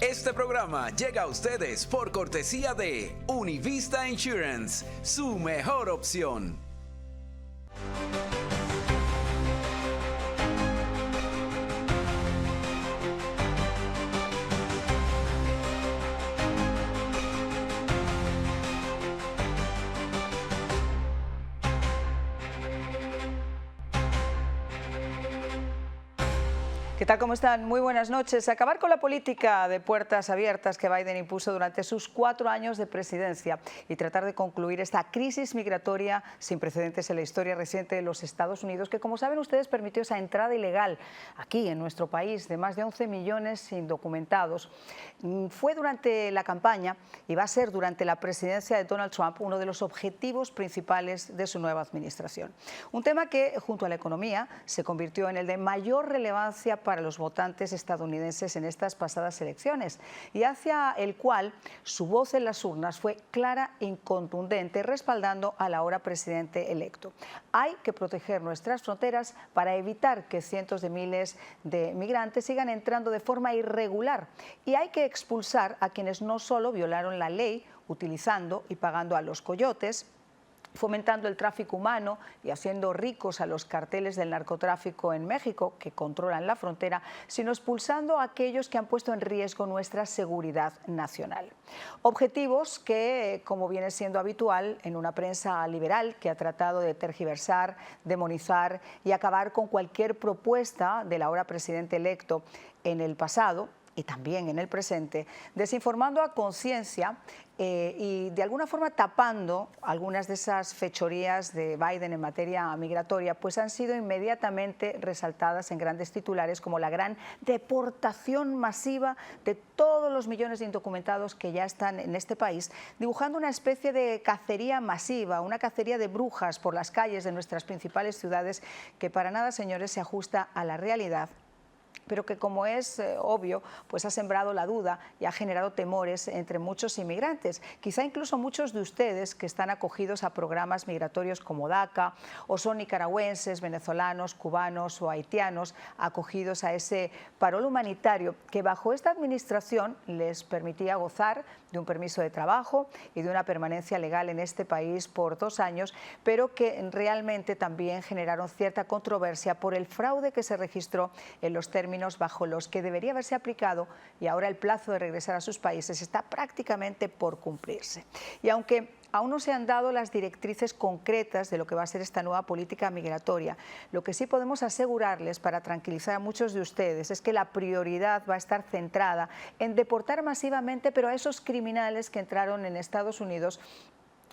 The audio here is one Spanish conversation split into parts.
Este programa llega a ustedes por cortesía de Univista Insurance, su mejor opción. ¿Qué tal? ¿Cómo están? Muy buenas noches. Acabar con la política de puertas abiertas que Biden impuso durante sus 4 años de presidencia y tratar de concluir esta crisis migratoria sin precedentes en la historia reciente de los Estados Unidos, que, como saben ustedes, permitió esa entrada ilegal aquí en nuestro país de más de 11 millones indocumentados. Fue durante la campaña y va a ser durante la presidencia de Donald Trump uno de los objetivos principales de su nueva administración. Un tema que, junto a la economía, se convirtió en el de mayor relevancia para los votantes estadounidenses en estas pasadas elecciones y hacia el cual su voz en las urnas fue clara y contundente, respaldando al ahora presidente electo. Hay que proteger nuestras fronteras para evitar que cientos de miles de migrantes sigan entrando de forma irregular, y hay que expulsar a quienes no solo violaron la ley utilizando y pagando a los coyotes, fomentando el tráfico humano y haciendo ricos a los carteles del narcotráfico en México, que controlan la frontera, sino expulsando a aquellos que han puesto en riesgo nuestra seguridad nacional. Objetivos que, como viene siendo habitual en una prensa liberal que ha tratado de tergiversar, demonizar y acabar con cualquier propuesta del ahora presidente electo en el pasado y también en el presente, desinformando a conciencia y de alguna forma tapando algunas de esas fechorías de Biden en materia migratoria, pues han sido inmediatamente resaltadas en grandes titulares como la gran deportación masiva de todos los millones de indocumentados que ya están en este país, dibujando una especie de cacería masiva, una cacería de brujas por las calles de nuestras principales ciudades, que para nada, señores, se ajusta a la realidad, pero que, como es obvio, pues ha sembrado la duda y ha generado temores entre muchos inmigrantes. Quizá incluso muchos de ustedes que están acogidos a programas migratorios como DACA, o son nicaragüenses, venezolanos, cubanos o haitianos acogidos a ese parol humanitario que bajo esta administración les permitía gozar de un permiso de trabajo y de una permanencia legal en este país por 2 años, pero que realmente también generaron cierta controversia por el fraude que se registró en los términos bajo los que debería haberse aplicado, y ahora el plazo de regresar a sus países está prácticamente por cumplirse. Y aunque aún no se han dado las directrices concretas de lo que va a ser esta nueva política migratoria, lo que sí podemos asegurarles, para tranquilizar a muchos de ustedes, es que la prioridad va a estar centrada en deportar masivamente, pero a esos criminales que entraron en Estados Unidos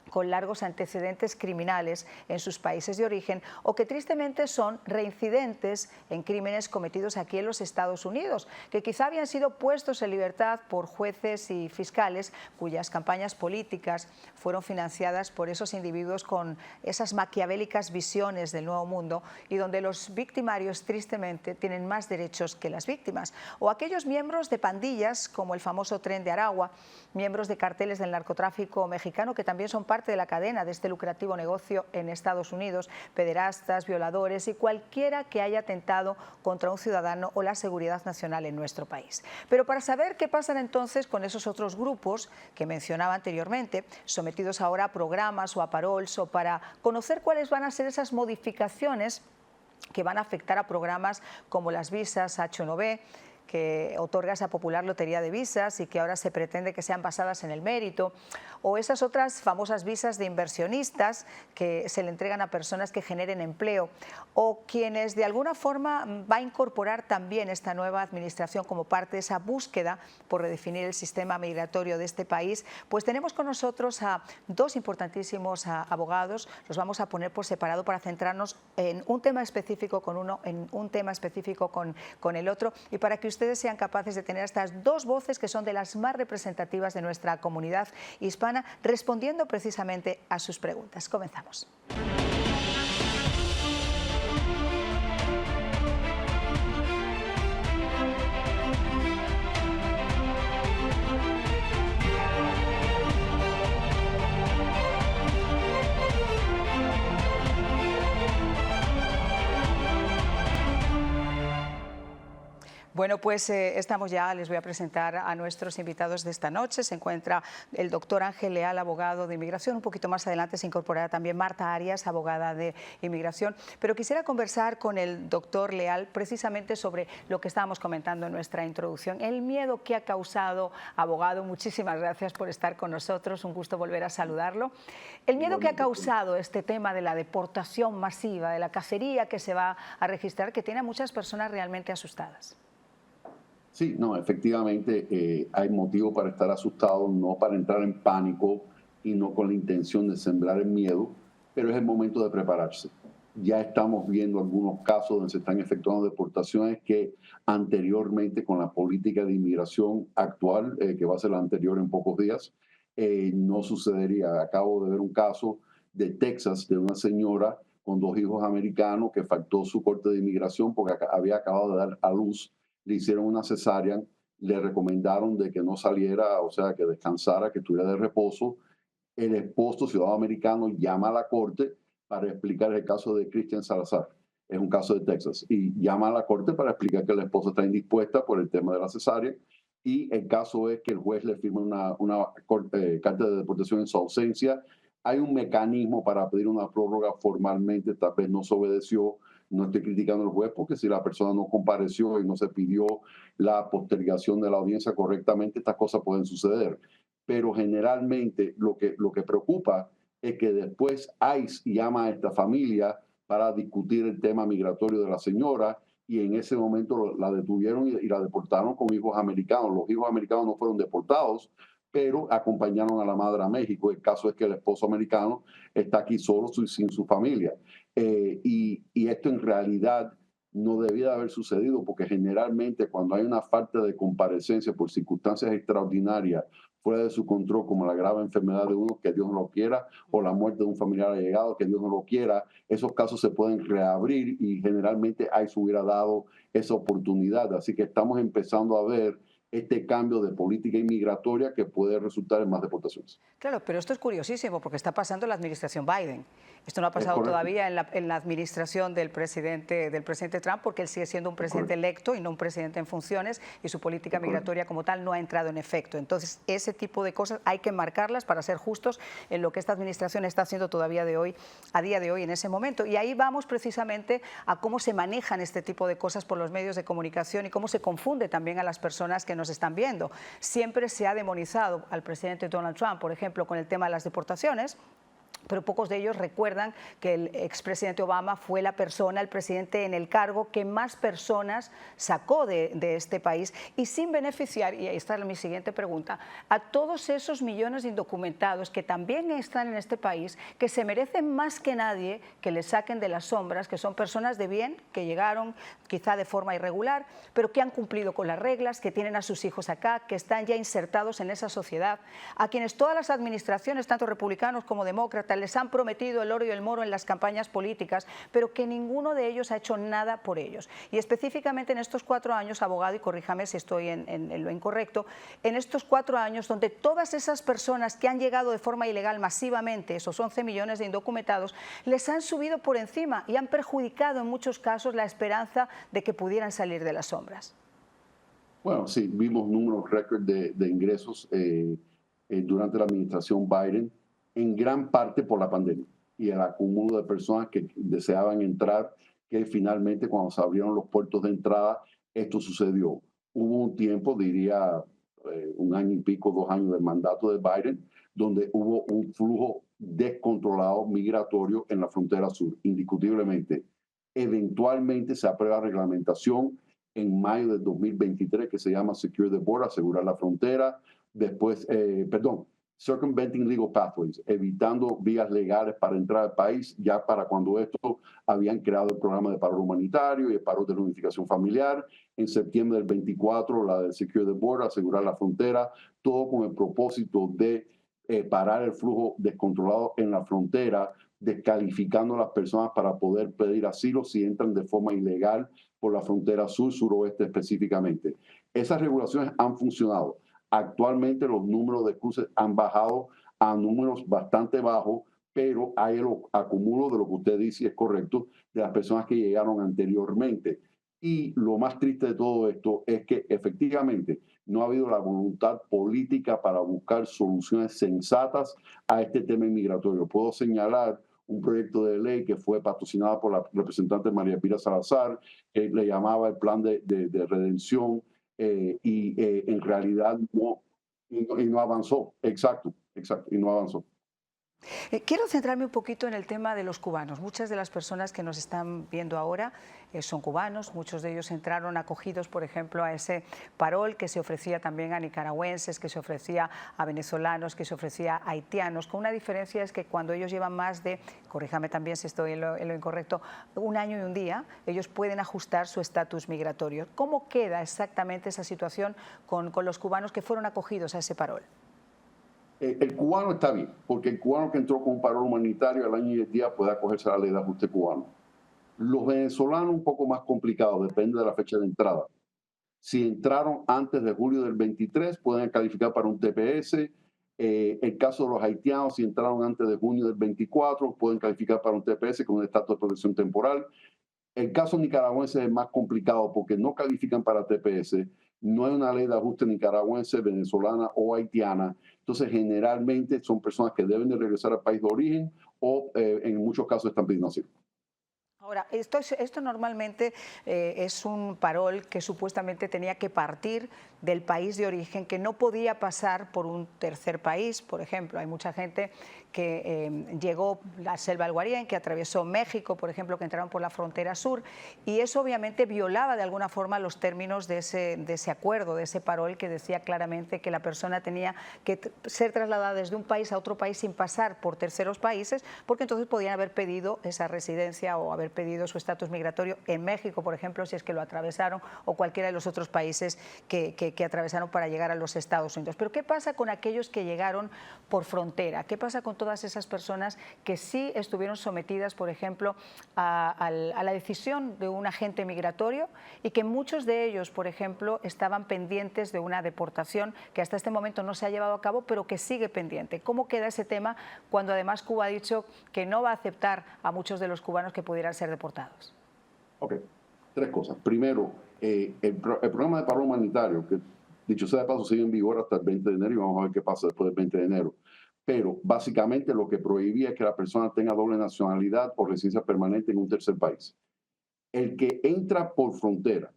con largos antecedentes criminales en sus países de origen, o que tristemente son reincidentes en crímenes cometidos aquí en los Estados Unidos, que quizá habían sido puestos en libertad por jueces y fiscales cuyas campañas políticas fueron financiadas por esos individuos con esas maquiavélicas visiones del nuevo mundo, y donde los victimarios tristemente tienen más derechos que las víctimas, o aquellos miembros de pandillas como el famoso Tren de Aragua, miembros de carteles del narcotráfico mexicano que también son parte de la cadena de este lucrativo negocio en Estados Unidos, pederastas, violadores y cualquiera que haya atentado contra un ciudadano o la seguridad nacional en nuestro país. Pero para saber qué pasa entonces con esos otros grupos que mencionaba anteriormente, sometidos ahora a programas o a parols, o para conocer cuáles van a ser esas modificaciones que van a afectar a programas como las visas H1B, que otorga esa popular lotería de visas y que ahora se pretende que sean basadas en el mérito, o esas otras famosas visas de inversionistas que se le entregan a personas que generen empleo, o quienes de alguna forma va a incorporar también esta nueva administración como parte de esa búsqueda por redefinir el sistema migratorio de este país. Pues tenemos con nosotros a 2 importantísimos abogados. Los vamos a poner por separado para centrarnos en un tema específico con uno, en un tema específico con el otro, y para que ustedes sean capaces de tener estas 2 voces que son de las más representativas de nuestra comunidad hispana, respondiendo precisamente a sus preguntas. Comenzamos. Bueno, pues estamos ya, les voy a presentar a nuestros invitados de esta noche. Se encuentra el doctor Ángel Leal, abogado de inmigración. Un poquito más adelante se incorporará también Marta Arias, abogada de inmigración. Pero quisiera conversar con el doctor Leal precisamente sobre lo que estábamos comentando en nuestra introducción. El miedo que ha causado, abogado, muchísimas gracias por estar con nosotros. Un gusto volver a saludarlo. El miedo que ha causado este tema de la deportación masiva, de la cacería que se va a registrar, que tiene a muchas personas realmente asustadas. Sí, no, efectivamente hay motivo para estar asustados, no para entrar en pánico y no con la intención de sembrar el miedo, pero es el momento de prepararse. Ya estamos viendo algunos casos donde se están efectuando deportaciones que anteriormente con la política de inmigración actual, que va a ser la anterior en pocos días, no sucedería. Acabo de ver un caso de Texas de una señora con 2 hijos americanos que faltó su corte de inmigración porque había acabado de dar a luz, le hicieron una cesárea, le recomendaron de que no saliera, o sea, que descansara, que estuviera de reposo. El esposo, ciudadano americano, llama a la corte para explicar el caso de Christian Salazar. Es un caso de Texas. Y llama a la corte para explicar que la esposa está indispuesta por el tema de la cesárea. Y el caso es que el juez le firma una carta de deportación en su ausencia. Hay un mecanismo para pedir una prórroga formalmente, tal vez no se obedeció. No estoy criticando al juez porque si la persona no compareció y no se pidió la postergación de la audiencia correctamente, estas cosas pueden suceder. Pero generalmente lo que preocupa es que después ICE llama a esta familia para discutir el tema migratorio de la señora y en ese momento la detuvieron y la deportaron con hijos americanos. Los hijos americanos no fueron deportados, pero acompañaron a la madre a México. El caso es que el esposo americano está aquí solo sin su familia. Y esto en realidad no debía haber sucedido porque generalmente cuando hay una falta de comparecencia por circunstancias extraordinarias fuera de su control, como la grave enfermedad de uno, que Dios no lo quiera, o la muerte de un familiar allegado, que Dios no lo quiera, esos casos se pueden reabrir y generalmente ICE hubiera dado esa oportunidad. Así que estamos empezando a ver este cambio de política inmigratoria que puede resultar en más deportaciones. Claro, pero esto es curiosísimo porque está pasando en la administración Biden. Esto no ha pasado todavía en la administración del presidente Trump, porque él sigue siendo un presidente electo y no un presidente en funciones, y su política migratoria como tal no ha entrado en efecto. Entonces, ese tipo de cosas hay que marcarlas para ser justos en lo que esta administración está haciendo todavía a día de hoy, en ese momento. Y ahí vamos precisamente a cómo se manejan este tipo de cosas por los medios de comunicación y cómo se confunde también a las personas que nos están viendo. Siempre se ha demonizado al presidente Donald Trump, por ejemplo, con el tema de las deportaciones, pero pocos de ellos recuerdan que el expresidente Obama fue el presidente en el cargo que más personas sacó de este país y sin beneficiar, y ahí está mi siguiente pregunta, a todos esos millones de indocumentados que también están en este país, que se merecen más que nadie que les saquen de las sombras, que son personas de bien, que llegaron quizá de forma irregular, pero que han cumplido con las reglas, que tienen a sus hijos acá, que están ya insertados en esa sociedad, a quienes todas las administraciones, tanto republicanos como demócratas, les han prometido el oro y el moro en las campañas políticas, pero que ninguno de ellos ha hecho nada por ellos. Y específicamente en estos 4 años, abogado, y corríjame si estoy en lo incorrecto, en estos 4 años donde todas esas personas que han llegado de forma ilegal masivamente, esos 11 millones de indocumentados, les han subido por encima y han perjudicado en muchos casos la esperanza de que pudieran salir de las sombras. Bueno, sí, vimos números récord de ingresos durante la administración Biden, en gran parte por la pandemia y el acúmulo de personas que deseaban entrar, que finalmente cuando se abrieron los puertos de entrada, esto sucedió. Hubo un tiempo, diría 1 año y pico, 2 años del mandato de Biden, donde hubo un flujo descontrolado migratorio en la frontera sur, indiscutiblemente. Eventualmente se aprueba reglamentación en mayo del 2023 que se llama Secure the Border, asegurar la frontera. Después, Circumventing Legal Pathways, evitando vías legales para entrar al país, ya para cuando esto habían creado el programa de paro humanitario y el paro de reunificación familiar. En septiembre del 24, la de Secure the Border, asegurar la frontera, todo con el propósito de parar el flujo descontrolado en la frontera, descalificando a las personas para poder pedir asilo si entran de forma ilegal por la frontera sur, suroeste específicamente. Esas regulaciones han funcionado. Actualmente los números de cruces han bajado a números bastante bajos, pero hay el acumulo de lo que usted dice, es correcto, de las personas que llegaron anteriormente. Y lo más triste de todo esto es que efectivamente no ha habido la voluntad política para buscar soluciones sensatas a este tema inmigratorio. Puedo señalar un proyecto de ley que fue patrocinado por la representante María Pira Salazar, que le llamaba el plan de redención, en realidad no avanzó. Exacto, exacto, y no avanzó. Quiero centrarme un poquito en el tema de los cubanos. Muchas de las personas que nos están viendo ahora son cubanos, muchos de ellos entraron acogidos, por ejemplo, a ese parol que se ofrecía también a nicaragüenses, que se ofrecía a venezolanos, que se ofrecía a haitianos, con una diferencia es que cuando ellos llevan más de, corríjame también si estoy en lo incorrecto, un año y un día, ellos pueden ajustar su estatus migratorio. ¿Cómo queda exactamente esa situación con los cubanos que fueron acogidos a ese parol? El cubano está bien, porque el cubano que entró con un paro humanitario al año y 10 días puede acogerse a la ley de ajuste cubano. Los venezolanos un poco más complicado, depende de la fecha de entrada. Si entraron antes de julio del 23, pueden calificar para un TPS. El caso de los haitianos, si entraron antes de junio del 24, pueden calificar para un TPS con un estatus de protección temporal. El caso nicaragüense es más complicado porque no califican para TPS, no hay una ley de ajuste nicaragüense, venezolana o haitiana. Entonces, generalmente son personas que deben de regresar al país de origen o en muchos casos están pidiendo asilo. Ahora, esto normalmente es un parol que supuestamente tenía que partir del país de origen, que no podía pasar por un tercer país. Por ejemplo, hay mucha gente que llegó a Selva del Darién, que atravesó México, por ejemplo, que entraron por la frontera sur, y eso obviamente violaba de alguna forma los términos de ese acuerdo, de ese parol que decía claramente que la persona tenía que ser trasladada desde un país a otro país sin pasar por terceros países, porque entonces podían haber pedido esa residencia o haber pedido su estatus migratorio en México, por ejemplo, si es que lo atravesaron, o cualquiera de los otros países que atravesaron para llegar a los Estados Unidos. Pero ¿qué pasa con aquellos que llegaron por frontera? ¿Qué pasa con todas esas personas que sí estuvieron sometidas, por ejemplo, a la decisión de un agente migratorio y que muchos de ellos, por ejemplo, estaban pendientes de una deportación que hasta este momento no se ha llevado a cabo, pero que sigue pendiente? ¿Cómo queda ese tema cuando además Cuba ha dicho que no va a aceptar a muchos de los cubanos que pudieran ser deportados? Ok, tres cosas. Primero, el programa de paro humanitario, que dicho sea de paso sigue en vigor hasta el 20 de enero y vamos a ver qué pasa después del 20 de enero. Pero básicamente lo que prohibía es que la persona tenga doble nacionalidad o residencia permanente en un tercer país. El que entra por frontera,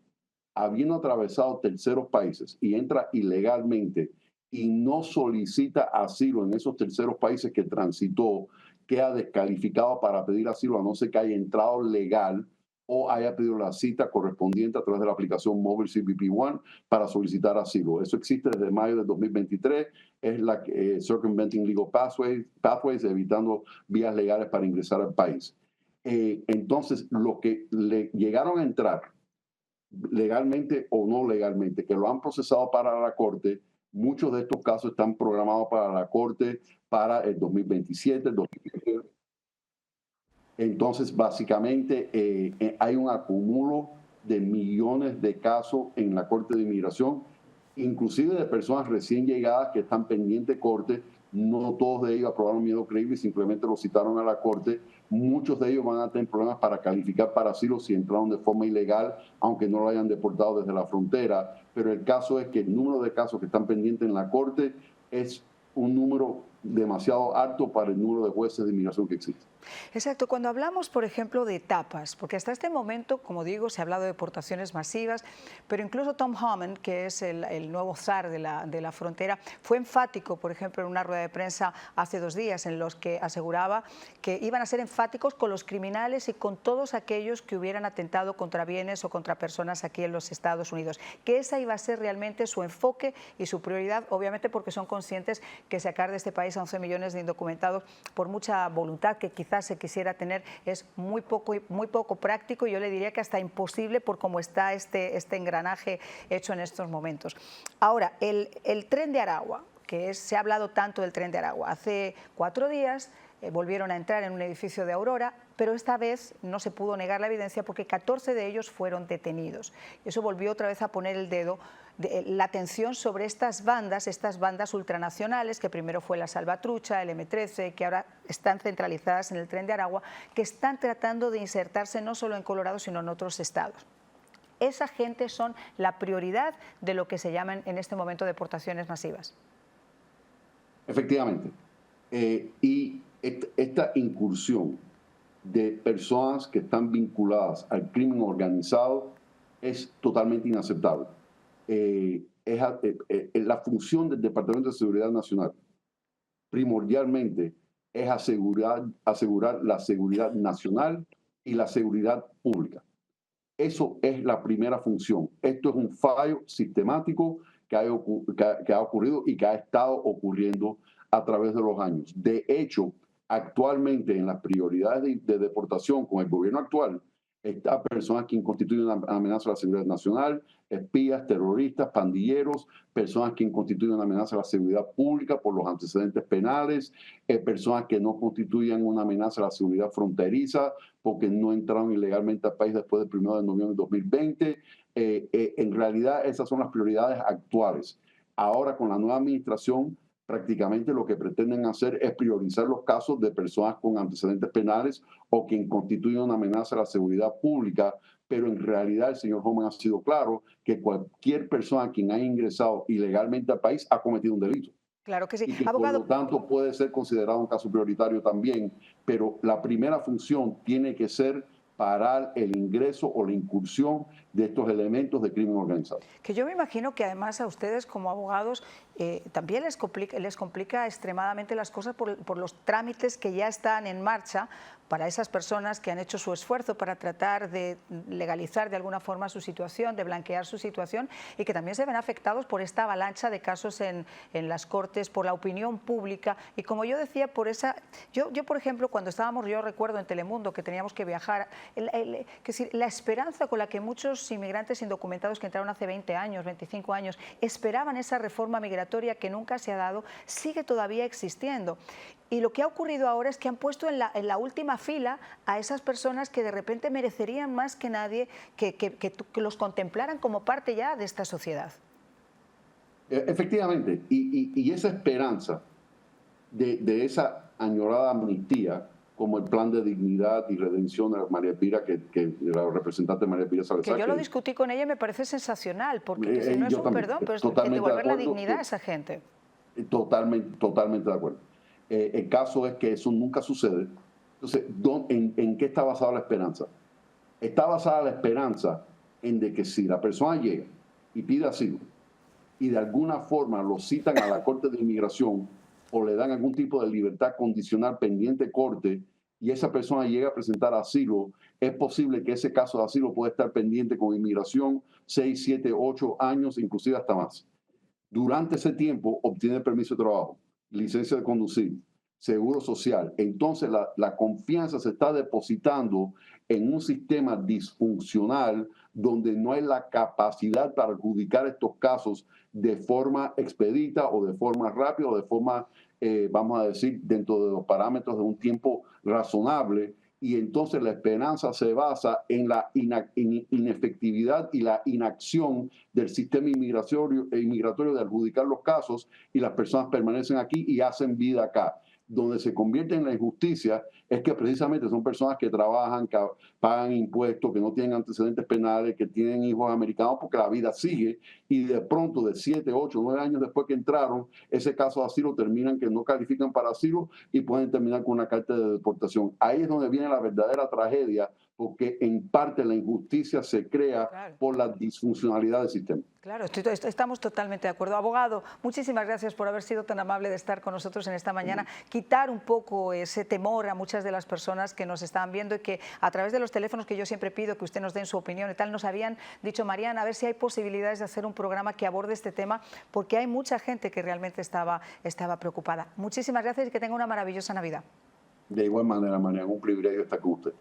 habiendo atravesado terceros países y entra ilegalmente y no solicita asilo en esos terceros países que transitó, queda descalificado para pedir asilo a no ser que haya entrado legal o haya pedido la cita correspondiente a través de la aplicación móvil CBP One para solicitar asilo. Eso existe desde mayo de 2023, es la Circumventing Legal Pathways, evitando vías legales para ingresar al país. Entonces, lo que le llegaron a entrar legalmente o no legalmente, que lo han procesado para la Corte, muchos de estos casos están programados para la Corte para el 2027, el 2028. Entonces, básicamente, hay un acumulo de millones de casos en la Corte de Inmigración, inclusive de personas recién llegadas que están pendientes de corte. No todos de ellos aprobaron miedo creíble y simplemente lo citaron a la Corte. Muchos de ellos van a tener problemas para calificar para asilo si entraron de forma ilegal, aunque no lo hayan deportado desde la frontera. Pero el caso es que el número de casos que están pendientes en la Corte es un número demasiado alto para el número de jueces de inmigración que existe. Exacto, cuando hablamos, por ejemplo, de etapas, porque hasta este momento, como digo, se ha hablado de deportaciones masivas, pero incluso Tom Homan, que es el nuevo zar de la frontera, fue enfático, por ejemplo, en una rueda de prensa hace 2 días, en los que aseguraba que iban a ser enfáticos con los criminales y con todos aquellos que hubieran atentado contra bienes o contra personas aquí en los Estados Unidos, que esa iba a ser realmente su enfoque y su prioridad, obviamente porque son conscientes que sacar de este país a 11 millones de indocumentados, por mucha voluntad que quizás se quisiera tener, es muy poco práctico, y yo le diría que hasta imposible por cómo está este engranaje hecho en estos momentos. Ahora, el tren de Aragua, se ha hablado tanto del tren de Aragua, hace 4 días volvieron a entrar en un edificio de Aurora, pero esta vez no se pudo negar la evidencia porque 14 de ellos fueron detenidos. Eso volvió otra vez a poner el dedo, la atención sobre estas bandas ultranacionales, que primero fue la Salvatrucha, el M13, que ahora están centralizadas en el tren de Aragua, que están tratando de insertarse no solo en Colorado, sino en otros estados. Esa gente son la prioridad de lo que se llaman en este momento deportaciones masivas. Efectivamente. Y esta incursión de personas que están vinculadas al crimen organizado es totalmente inaceptable. La función del Departamento de Seguridad Nacional primordialmente es asegurar la seguridad nacional y la seguridad pública. Eso es la primera función. Esto es un fallo sistemático que ha ocurrido y que ha estado ocurriendo a través de los años. De hecho, actualmente en las prioridades de deportación con el gobierno actual, está personas que constituyen una amenaza a la seguridad nacional, espías, terroristas, pandilleros, personas que constituyen una amenaza a la seguridad pública por los antecedentes penales, personas que no constituyen una amenaza a la seguridad fronteriza porque no entraron ilegalmente al país después del 1 de noviembre de 2020. En realidad, esas son las prioridades actuales. Ahora, con la nueva administración, prácticamente lo que pretenden hacer es priorizar los casos de personas con antecedentes penales o quien constituyen una amenaza a la seguridad pública, pero en realidad el señor Homan ha sido claro que cualquier persona quien haya ingresado ilegalmente al país ha cometido un delito. Claro que sí. Y que Abogado, por lo tanto puede ser considerado un caso prioritario también, pero la primera función tiene que ser parar el ingreso o la incursión de estos elementos de crimen organizado. Que yo me imagino que además a ustedes como abogados también les complica extremadamente las cosas por los trámites que ya están en marcha para esas personas que han hecho su esfuerzo para tratar de legalizar de alguna forma su situación, de blanquear su situación, y que también se ven afectados por esta avalancha de casos en las cortes, por la opinión pública. Y como yo decía, por esa... Yo por ejemplo, cuando estábamos, yo recuerdo en Telemundo que teníamos que viajar, la esperanza con la que muchos inmigrantes indocumentados que entraron hace 20 años, 25 años, esperaban esa reforma migratoria que nunca se ha dado, sigue todavía existiendo. Y lo que ha ocurrido ahora es que han puesto en la última fila a esas personas que de repente merecerían más que nadie que los contemplaran como parte ya de esta sociedad. Efectivamente, y esa esperanza de esa añorada amnistía, como el plan de dignidad y redención de María Pira, que la representante María Pira Salazar. Que yo lo discutí con ella y me parece sensacional, porque si no es un perdón, pero es devolver la dignidad a esa gente. Totalmente de acuerdo. El caso es que eso nunca sucede. Entonces, ¿en qué está basada la esperanza? Está basada la esperanza en de que si la persona llega y pide asilo y de alguna forma lo citan a la Corte de Inmigración o le dan algún tipo de libertad condicional pendiente corte y esa persona llega a presentar asilo, es posible que ese caso de asilo pueda estar pendiente con inmigración 6, 7, 8 años, inclusive hasta más. Durante ese tiempo obtiene permiso de trabajo, licencia de conducir, seguro social. Entonces la confianza se está depositando en un sistema disfuncional donde no hay la capacidad para adjudicar estos casos de forma expedita o de forma rápida o de forma, vamos a decir, dentro de los parámetros de un tiempo razonable. Y entonces la esperanza se basa en la inefectividad y la inacción del sistema inmigratorio de adjudicar los casos, y las personas permanecen aquí y hacen vida acá. Donde se convierte en la injusticia es que precisamente son personas que trabajan, que pagan impuestos, que no tienen antecedentes penales, que tienen hijos americanos, porque la vida sigue, y de pronto de 7, 8, 9 años después que entraron, ese caso de asilo terminan que no califican para asilo y pueden terminar con una carta de deportación. Ahí es donde viene la verdadera tragedia, porque en parte la injusticia se crea por la disfuncionalidad del sistema. Claro, estamos totalmente de acuerdo. Abogado, muchísimas gracias por haber sido tan amable de estar con nosotros en esta mañana, quitar un poco ese temor a muchas de las personas que nos están viendo y que a través de los teléfonos, que yo siempre pido que usted nos den su opinión y tal, nos habían dicho, Mariana, a ver si hay posibilidades de hacer un programa que aborde este tema, porque hay mucha gente que realmente estaba preocupada. Muchísimas gracias y que tenga una maravillosa Navidad. De igual manera, María, un privilegio estar con usted.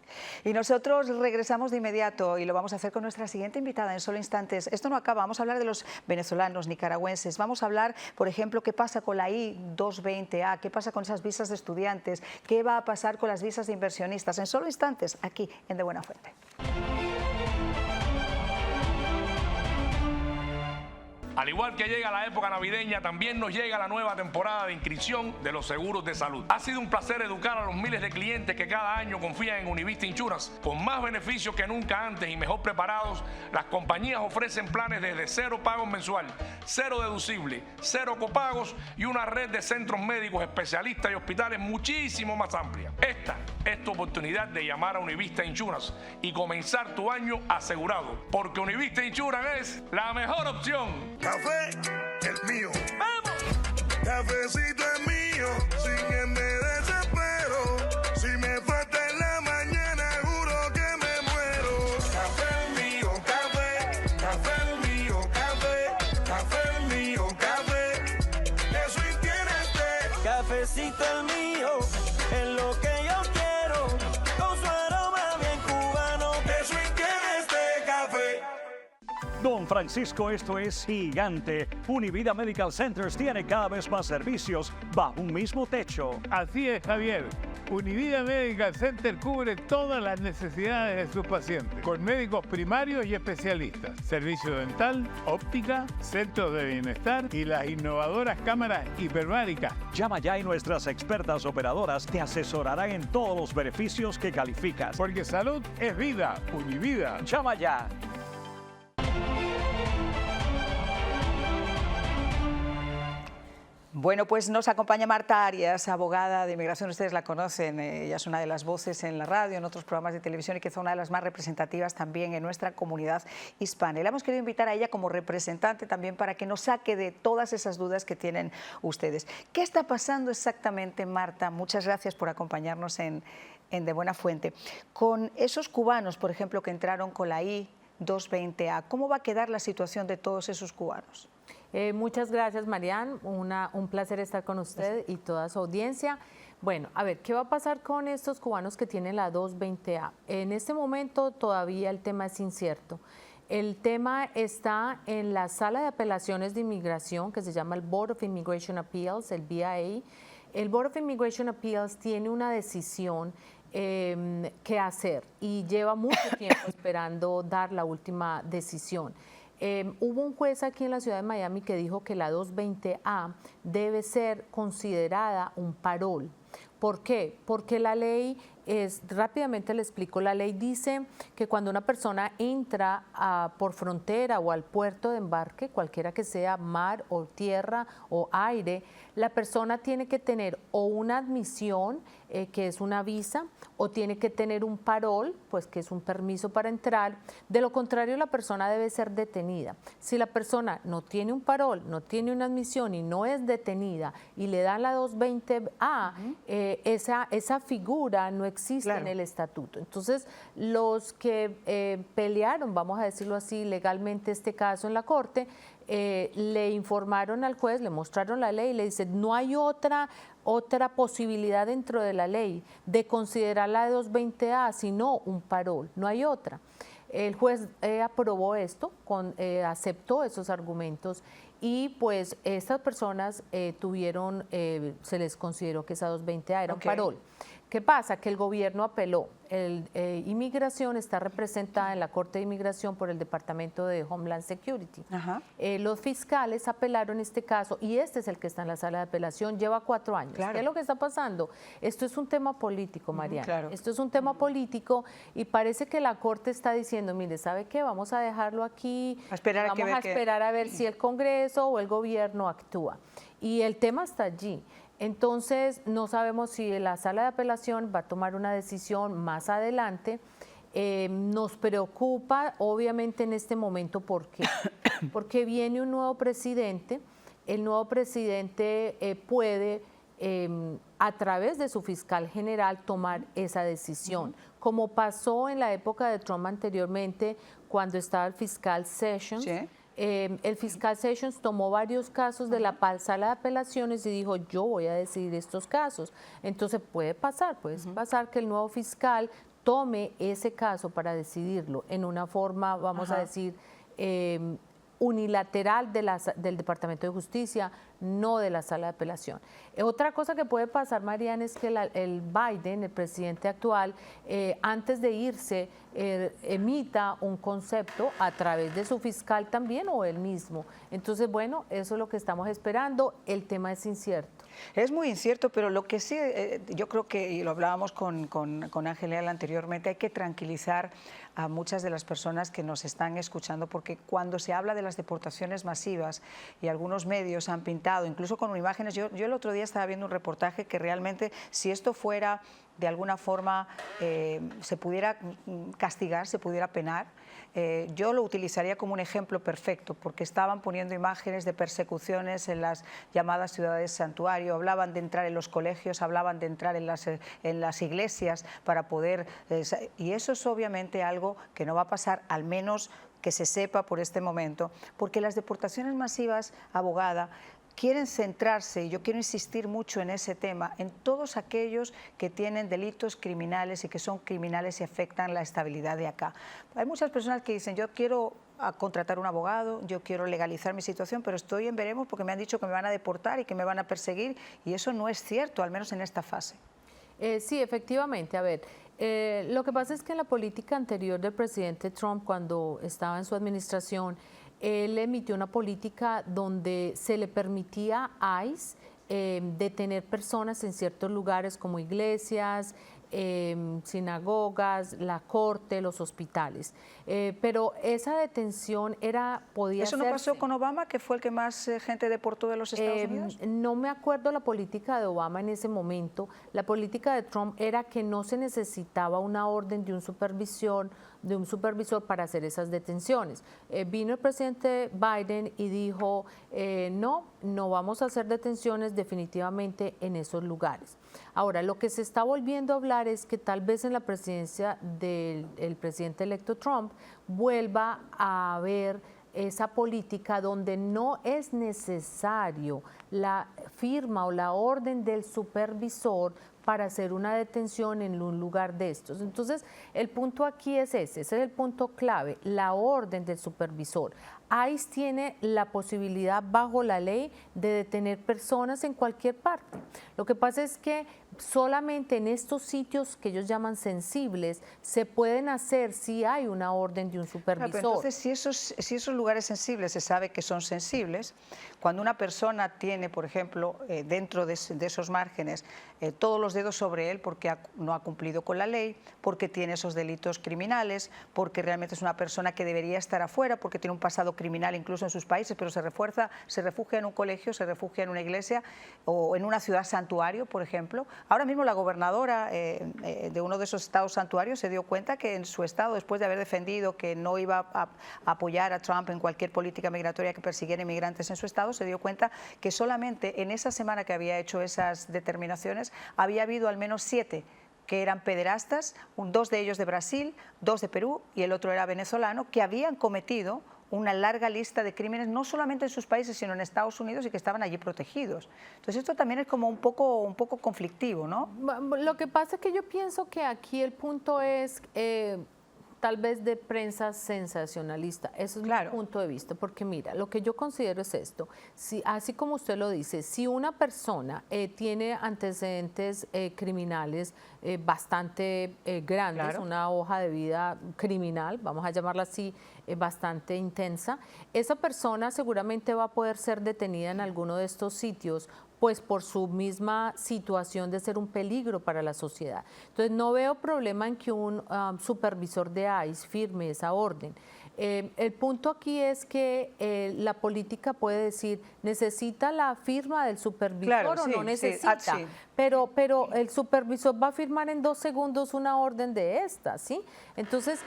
Y nosotros regresamos de inmediato y lo vamos a hacer con nuestra siguiente invitada en solo instantes. Esto no acaba, vamos a hablar de los venezolanos, nicaragüenses, vamos a hablar, por ejemplo, qué pasa con la I-220A, qué pasa con esas visas de estudiantes, qué va a pasar con las visas de inversionistas. En solo instantes, aquí en De Buena Fuente. Al igual que llega la época navideña, también nos llega la nueva temporada de inscripción de los seguros de salud. Ha sido un placer educar a los miles de clientes que cada año confían en Univista Insurance. Con más beneficios que nunca antes y mejor preparados, las compañías ofrecen planes desde 0 pagos mensual, 0 deducible, 0 copagos y una red de centros médicos, especialistas y hospitales muchísimo más amplia. Esta es tu oportunidad de llamar a Univista Insurance y comenzar tu año asegurado, porque Univista Insurance es la mejor opción. Café es mío. ¡Vamos! Cafecito es mío. Sin él me desespero. Si me falta en la mañana, juro que me muero. Café es mío, café. Café es mío, café. Café es mío, café. Eso y tiene este. Cafecito es mío. Es lo que yo quiero. Con su aroma bien cubano. Eso y tiene este café. Don Francisco, esto es gigante. Univida Medical Centers tiene cada vez más servicios bajo un mismo techo. Así es, Javier. Univida Medical Center cubre todas las necesidades de sus pacientes, con médicos primarios y especialistas, servicio dental, óptica, centros de bienestar y las innovadoras cámaras hiperbáricas. Llama ya y nuestras expertas operadoras te asesorarán en todos los beneficios que calificas. Porque salud es vida. Univida. Llama ya. Bueno, pues nos acompaña Marta Arias, abogada de inmigración. Ustedes la conocen, ella es una de las voces en la radio, en otros programas de televisión y que es una de las más representativas también en nuestra comunidad hispana. Y la hemos querido invitar a ella como representante también para que nos saque de todas esas dudas que tienen ustedes. ¿Qué está pasando exactamente, Marta? Muchas gracias por acompañarnos en De Buena Fuente. Con esos cubanos, por ejemplo, que entraron con la I-220A, ¿cómo va a quedar la situación de todos esos cubanos? Muchas gracias, Marian. Un placer estar con usted y toda su audiencia. Bueno, a ver, ¿qué va a pasar con estos cubanos que tienen la 220A? En este momento todavía el tema es incierto. El tema está en la sala de apelaciones de inmigración, que se llama el Board of Immigration Appeals, el BIA. El Board of Immigration Appeals tiene una decisión que hacer y lleva mucho tiempo esperando dar la última decisión. Hubo un juez aquí en la ciudad de Miami que dijo que la 220A debe ser considerada un parol. ¿Por qué? Porque la ley rápidamente le explico, la ley dice que cuando una persona entra por frontera o al puerto de embarque, cualquiera que sea mar o tierra o aire, la persona tiene que tener o una admisión, que es una visa, o tiene que tener un parol, pues que es un permiso para entrar. De lo contrario, la persona debe ser detenida. Si la persona no tiene un parol, no tiene una admisión y no es detenida y le dan la 220A, esa figura no existe en el estatuto. Entonces, los que pelearon, vamos a decirlo así, legalmente este caso en la corte, le informaron al juez, le mostraron la ley y le dicen, no hay otra posibilidad dentro de la ley de considerar la 220A, sino un parol, no hay otra. El juez aprobó esto, aceptó esos argumentos y pues estas personas se les consideró que esa 220A era un parol. ¿Qué pasa? Que el gobierno apeló. Inmigración está representada en la Corte de Inmigración por el Departamento de Homeland Security. Los fiscales apelaron este caso y este es el que está en la sala de apelación, lleva 4 años. ¿Qué es lo que está pasando? Esto es un tema político, Mariana. Esto es un tema político y parece que la Corte está diciendo, mire, ¿sabe qué? Vamos a dejarlo aquí, vamos a esperar a ver si el Congreso o el gobierno actúa. Y el tema está allí. Entonces, no sabemos si la sala de apelación va a tomar una decisión más adelante. Nos preocupa, obviamente, en este momento, ¿por qué? Porque viene un nuevo presidente. El nuevo presidente puede, a través de su fiscal general, tomar esa decisión. Como pasó en la época de Trump anteriormente, cuando estaba el fiscal Sessions. El fiscal Sessions tomó varios casos de la sala de apelaciones y dijo, yo voy a decidir estos casos. Entonces puede pasar que el nuevo fiscal tome ese caso para decidirlo en una forma, vamos a decir, unilateral del Departamento de Justicia, no de la sala de apelación. Otra cosa que puede pasar, Mariana, es que el Biden, el presidente actual, antes de irse, emita un concepto a través de su fiscal también o él mismo. Entonces, bueno, eso es lo que estamos esperando. El tema es incierto. Es muy incierto, pero lo que sí, yo creo que, y lo hablábamos con Ángel Leal anteriormente, hay que tranquilizar a muchas de las personas que nos están escuchando, porque cuando se habla de las deportaciones masivas y algunos medios han pintado, incluso con imágenes, yo el otro día estaba viendo un reportaje que realmente, si esto fuera de alguna forma, se pudiera castigar, se pudiera penar, yo lo utilizaría como un ejemplo perfecto, porque estaban poniendo imágenes de persecuciones en las llamadas ciudades santuario, hablaban de entrar en los colegios, hablaban de entrar en las iglesias para poder... y eso es obviamente algo que no va a pasar, al menos que se sepa por este momento, porque las deportaciones masivas, abogada, quieren centrarse, y yo quiero insistir mucho en ese tema, en todos aquellos que tienen delitos criminales y que son criminales y afectan la estabilidad de acá. Hay muchas personas que dicen, yo quiero contratar un abogado, yo quiero legalizar mi situación, pero estoy en veremos porque me han dicho que me van a deportar y que me van a perseguir, y eso no es cierto, al menos en esta fase. Sí, efectivamente. A ver, lo que pasa es que en la política anterior del presidente Trump, cuando estaba en su administración, él emitió una política donde se le permitía a ICE detener personas en ciertos lugares como iglesias, sinagogas, la corte, los hospitales. Pero esa detención podía ¿Eso no pasó con Obama, que fue el que más gente deportó de los Estados Unidos? No me acuerdo la política de Obama en ese momento. La política de Trump era que no se necesitaba una orden de un supervisor para hacer esas detenciones. Vino el presidente Biden y dijo, no vamos a hacer detenciones definitivamente en esos lugares. Ahora, lo que se está volviendo a hablar es que tal vez en la presidencia del presidente electo Trump vuelva a haber esa política donde no es necesario la firma o la orden del supervisor para hacer una detención en un lugar de estos. Entonces, el punto aquí es ese es el punto clave, la orden del supervisor. ICE tiene la posibilidad bajo la ley de detener personas en cualquier parte. Lo que pasa es que solamente en estos sitios que ellos llaman sensibles se pueden hacer si hay una orden de un supervisor. Pero entonces, si esos lugares sensibles se sabe que son sensibles, cuando una persona tiene, por ejemplo, dentro de esos márgenes, todos los dedos sobre él porque no ha cumplido con la ley, porque tiene esos delitos criminales, porque realmente es una persona que debería estar afuera, porque tiene un pasado criminal incluso en sus países, pero se refugia en un colegio, se refugia en una iglesia o en una ciudad santuario, por ejemplo. Ahora mismo la gobernadora de uno de esos estados santuarios se dio cuenta que en su estado, después de haber defendido que no iba a apoyar a Trump en cualquier política migratoria que persiguiera inmigrantes en su estado, se dio cuenta que solamente en esa semana que había hecho esas determinaciones había habido al menos 7 que eran pederastas, 2 de ellos de Brasil, 2 de Perú y el otro era venezolano, que habían cometido una larga lista de crímenes, no solamente en sus países, sino en Estados Unidos, y que estaban allí protegidos. Entonces esto también es como un poco conflictivo, ¿no? Lo que pasa es que yo pienso que aquí el punto es tal vez de prensa sensacionalista. Eso es mi punto de vista, porque mira, lo que yo considero es esto, así como usted lo dice, si una persona tiene antecedentes criminales bastante grandes, una hoja de vida criminal, vamos a llamarla así, bastante intensa, esa persona seguramente va a poder ser detenida en alguno de estos sitios, pues por su misma situación de ser un peligro para la sociedad. Entonces no veo problema en que un supervisor de ICE firme esa orden. El punto aquí es que la política puede decir, ¿necesita la firma del supervisor o no necesita? Sí. Pero el supervisor va a firmar en 2 segundos una orden de esta, ¿sí? Entonces,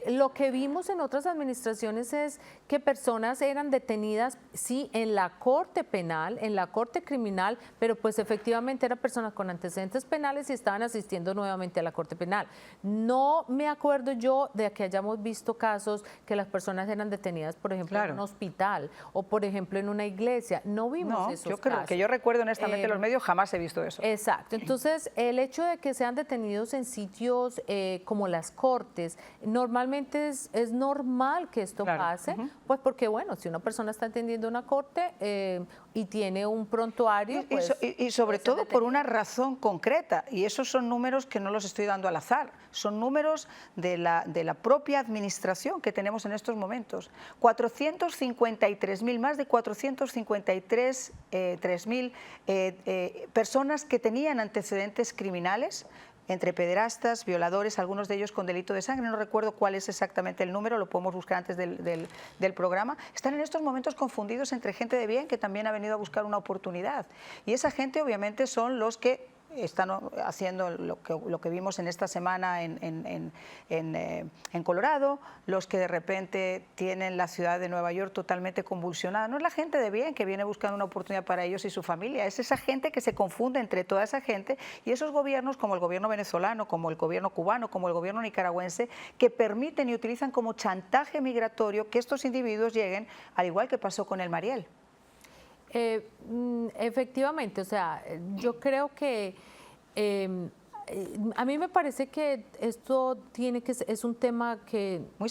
lo que vimos en otras administraciones es que personas eran detenidas, sí, en la corte penal, en la corte criminal, pero pues efectivamente eran personas con antecedentes penales y estaban asistiendo nuevamente a la corte penal. No me acuerdo yo de que hayamos visto casos que que las personas eran detenidas, por ejemplo, en un hospital o, por ejemplo, en una iglesia. No vimos esos yo creo casos. que yo recuerdo honestamente los medios jamás he visto eso. Exacto. Entonces, el hecho de que sean detenidos en sitios como las cortes, normalmente es normal que esto pase, pues porque, bueno, si una persona está atendiendo una corte y tiene un prontuario, pues... Y sobre todo por una razón concreta, y esos son números que no los estoy dando al azar, son números de la propia administración que tenemos en estos momentos. 453.000, más de 453.000 personas que tenían antecedentes criminales, entre pederastas, violadores, algunos de ellos con delito de sangre, no recuerdo cuál es exactamente el número, lo podemos buscar antes del programa, están en estos momentos confundidos entre gente de bien que también ha venido a buscar una oportunidad. Y esa gente obviamente son los que están haciendo lo que vimos en esta semana en Colorado, los que de repente tienen la ciudad de Nueva York totalmente convulsionada. No es la gente de bien que viene buscando una oportunidad para ellos y su familia, es esa gente que se confunde entre toda esa gente y esos gobiernos como el gobierno venezolano, como el gobierno cubano, como el gobierno nicaragüense, que permiten y utilizan como chantaje migratorio que estos individuos lleguen, al igual que pasó con el Mariel. Efectivamente, o sea, yo creo que a mí me parece que esto es un tema que muy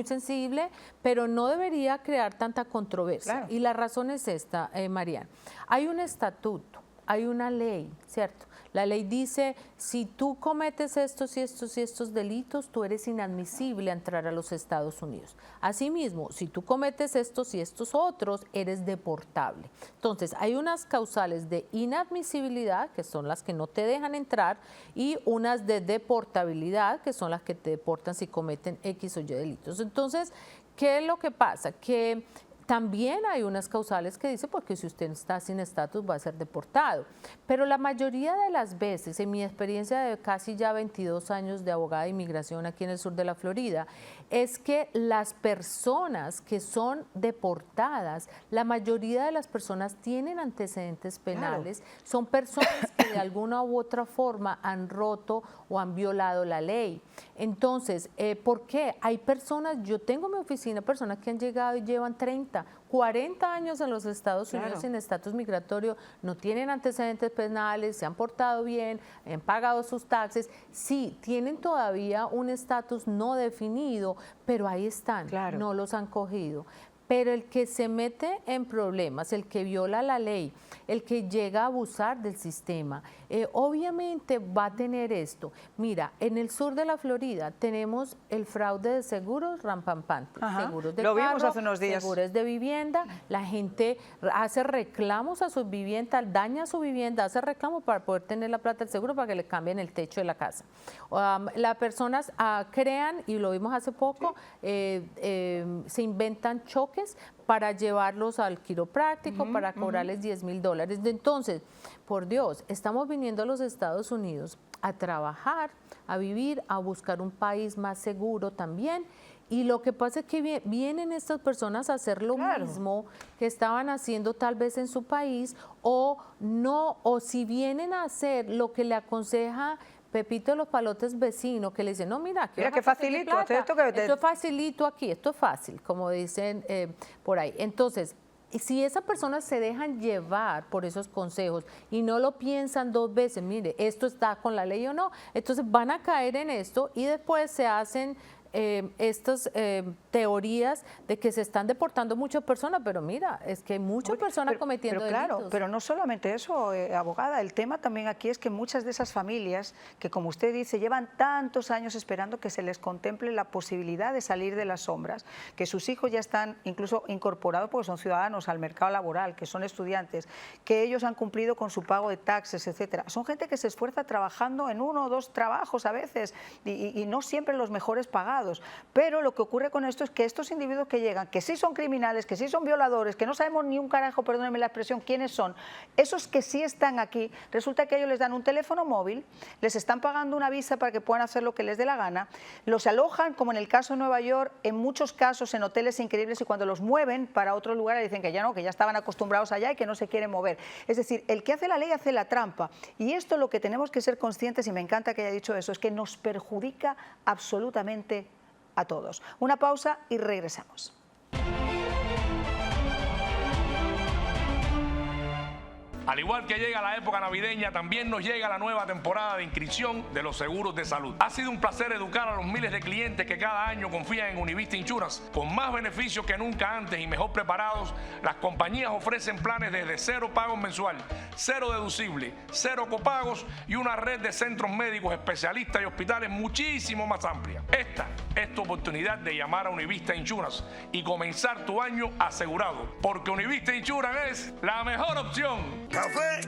sensible, pero no debería crear tanta controversia. Claro. Y la razón es esta, Mariana. Hay un estatuto, hay una ley, ¿cierto? La ley dice, si tú cometes estos y estos y estos delitos, tú eres inadmisible a entrar a los Estados Unidos. Asimismo, si tú cometes estos y estos otros, eres deportable. Entonces, hay unas causales de inadmisibilidad, que son las que no te dejan entrar, y unas de deportabilidad, que son las que te deportan si cometen X o Y delitos. Entonces, ¿qué es lo que pasa? Que también hay unas causales que dicen porque si usted está sin estatus va a ser deportado. Pero la mayoría de las veces, en mi experiencia de casi ya 22 años de abogada de inmigración aquí en el sur de la Florida, es que las personas que son deportadas, la mayoría de las personas tienen antecedentes penales, son personas que de alguna u otra forma han roto o han violado la ley. Entonces, ¿por qué? Hay personas, yo tengo en mi oficina personas que han llegado y llevan 30, 40 años en los Estados Unidos sin estatus migratorio, no tienen antecedentes penales, se han portado bien, han pagado sus taxes, sí, tienen todavía un estatus no definido, pero ahí están, no los han cogido. Pero el que se mete en problemas, el que viola la ley, el que llega a abusar del sistema, obviamente va a tener esto. Mira, en el sur de la Florida tenemos el fraude de seguros rampampante. Seguros de Lo carro, vimos hace unos días. Seguros de vivienda, la gente hace reclamos a su vivienda, daña su vivienda, hace reclamos para poder tener la plata del seguro para que le cambien el techo de la casa. Las personas crean, y lo vimos hace poco, se inventan choques para llevarlos al quiropráctico, para cobrarles $10,000. Entonces, por Dios, estamos viniendo a los Estados Unidos a trabajar, a vivir, a buscar un país más seguro también. Y lo que pasa es que vienen estas personas a hacer lo mismo que estaban haciendo tal vez en su país, o no, o si vienen a hacer lo que le aconseja Pepito de los Palotes vecino, que le dice, no, mira que facilito, esto es facilito aquí, esto es fácil, como dicen por ahí. Entonces, si esas personas se dejan llevar por esos consejos y no lo piensan dos veces, mire, esto está con la ley o no, entonces van a caer en esto y después se hacen estas teorías de que se están deportando muchas personas, pero mira, es que hay muchas personas cometiendo delitos. Pero no solamente eso, abogada, el tema también aquí es que muchas de esas familias que, como usted dice, llevan tantos años esperando que se les contemple la posibilidad de salir de las sombras, que sus hijos ya están incluso incorporados porque son ciudadanos al mercado laboral, que son estudiantes, que ellos han cumplido con su pago de taxes, etcétera. Son gente que se esfuerza trabajando en 1 o 2 trabajos a veces y no siempre los mejores pagados. Pero lo que ocurre con esto es que estos individuos que llegan, que sí son criminales, que sí son violadores, que no sabemos ni un carajo, perdónenme la expresión, quiénes son, esos que sí están aquí, resulta que ellos les dan un teléfono móvil, les están pagando una visa para que puedan hacer lo que les dé la gana, los alojan, como en el caso de Nueva York, en muchos casos en hoteles increíbles, y cuando los mueven para otro lugar le dicen que ya no, que ya estaban acostumbrados allá y que no se quieren mover. Es decir, el que hace la ley hace la trampa, y esto lo que tenemos que ser conscientes, y me encanta que haya dicho eso, es que nos perjudica absolutamente a todos. Una pausa y regresamos. Al igual que llega la época navideña, también nos llega la nueva temporada de inscripción de los seguros de salud. Ha sido un placer educar a los miles de clientes que cada año confían en Univista Insurance. Con más beneficios que nunca antes y mejor preparados, las compañías ofrecen planes desde 0 pagos mensual, 0 deducible, 0 copagos y una red de centros médicos, especialistas y hospitales muchísimo más amplia. Esta es tu oportunidad de llamar a Univista Insurance y comenzar tu año asegurado, porque Univista Insurance es la mejor opción. Café,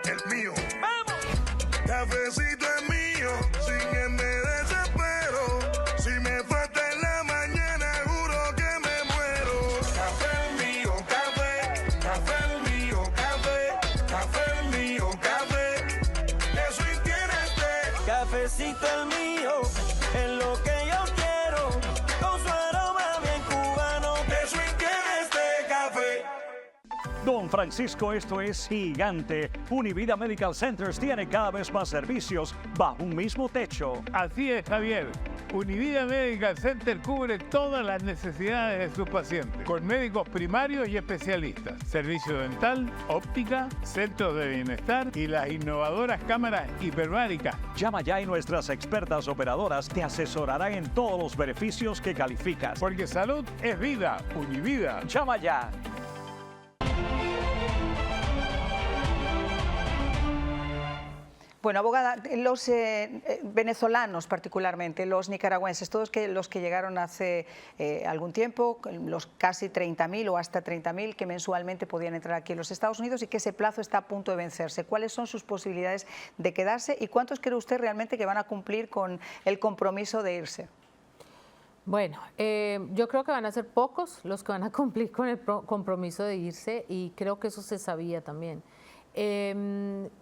el mío. ¡Vamos! Cafecito es mío, sin me desespero. Si me falta en la mañana, juro que me muero. Café el mío, café el mío, café el mío, café. Eso y tiene este. Cafecito el mío, es lo que yo quiero, con su aroma bien cubano. Eso y tiene este café. Don Francisco, esto es gigante. Univida Medical Centers tiene cada vez más servicios bajo un mismo techo. Así es, Javier. Univida Medical Center cubre todas las necesidades de sus pacientes, con médicos primarios y especialistas, servicio dental, óptica, centros de bienestar y las innovadoras cámaras hiperbáricas. Llama ya y nuestras expertas operadoras te asesorarán en todos los beneficios que calificas. Porque salud es vida. Univida. Llama ya. Bueno, abogada, los venezolanos particularmente, los nicaragüenses, todos los que llegaron hace algún tiempo, los casi 30.000 o hasta 30.000 que mensualmente podían entrar aquí en los Estados Unidos y que ese plazo está a punto de vencerse. ¿Cuáles son sus posibilidades de quedarse y cuántos cree usted realmente que van a cumplir con el compromiso de irse? Bueno, yo creo que van a ser pocos los que van a cumplir con el compromiso de irse y creo que eso se sabía también.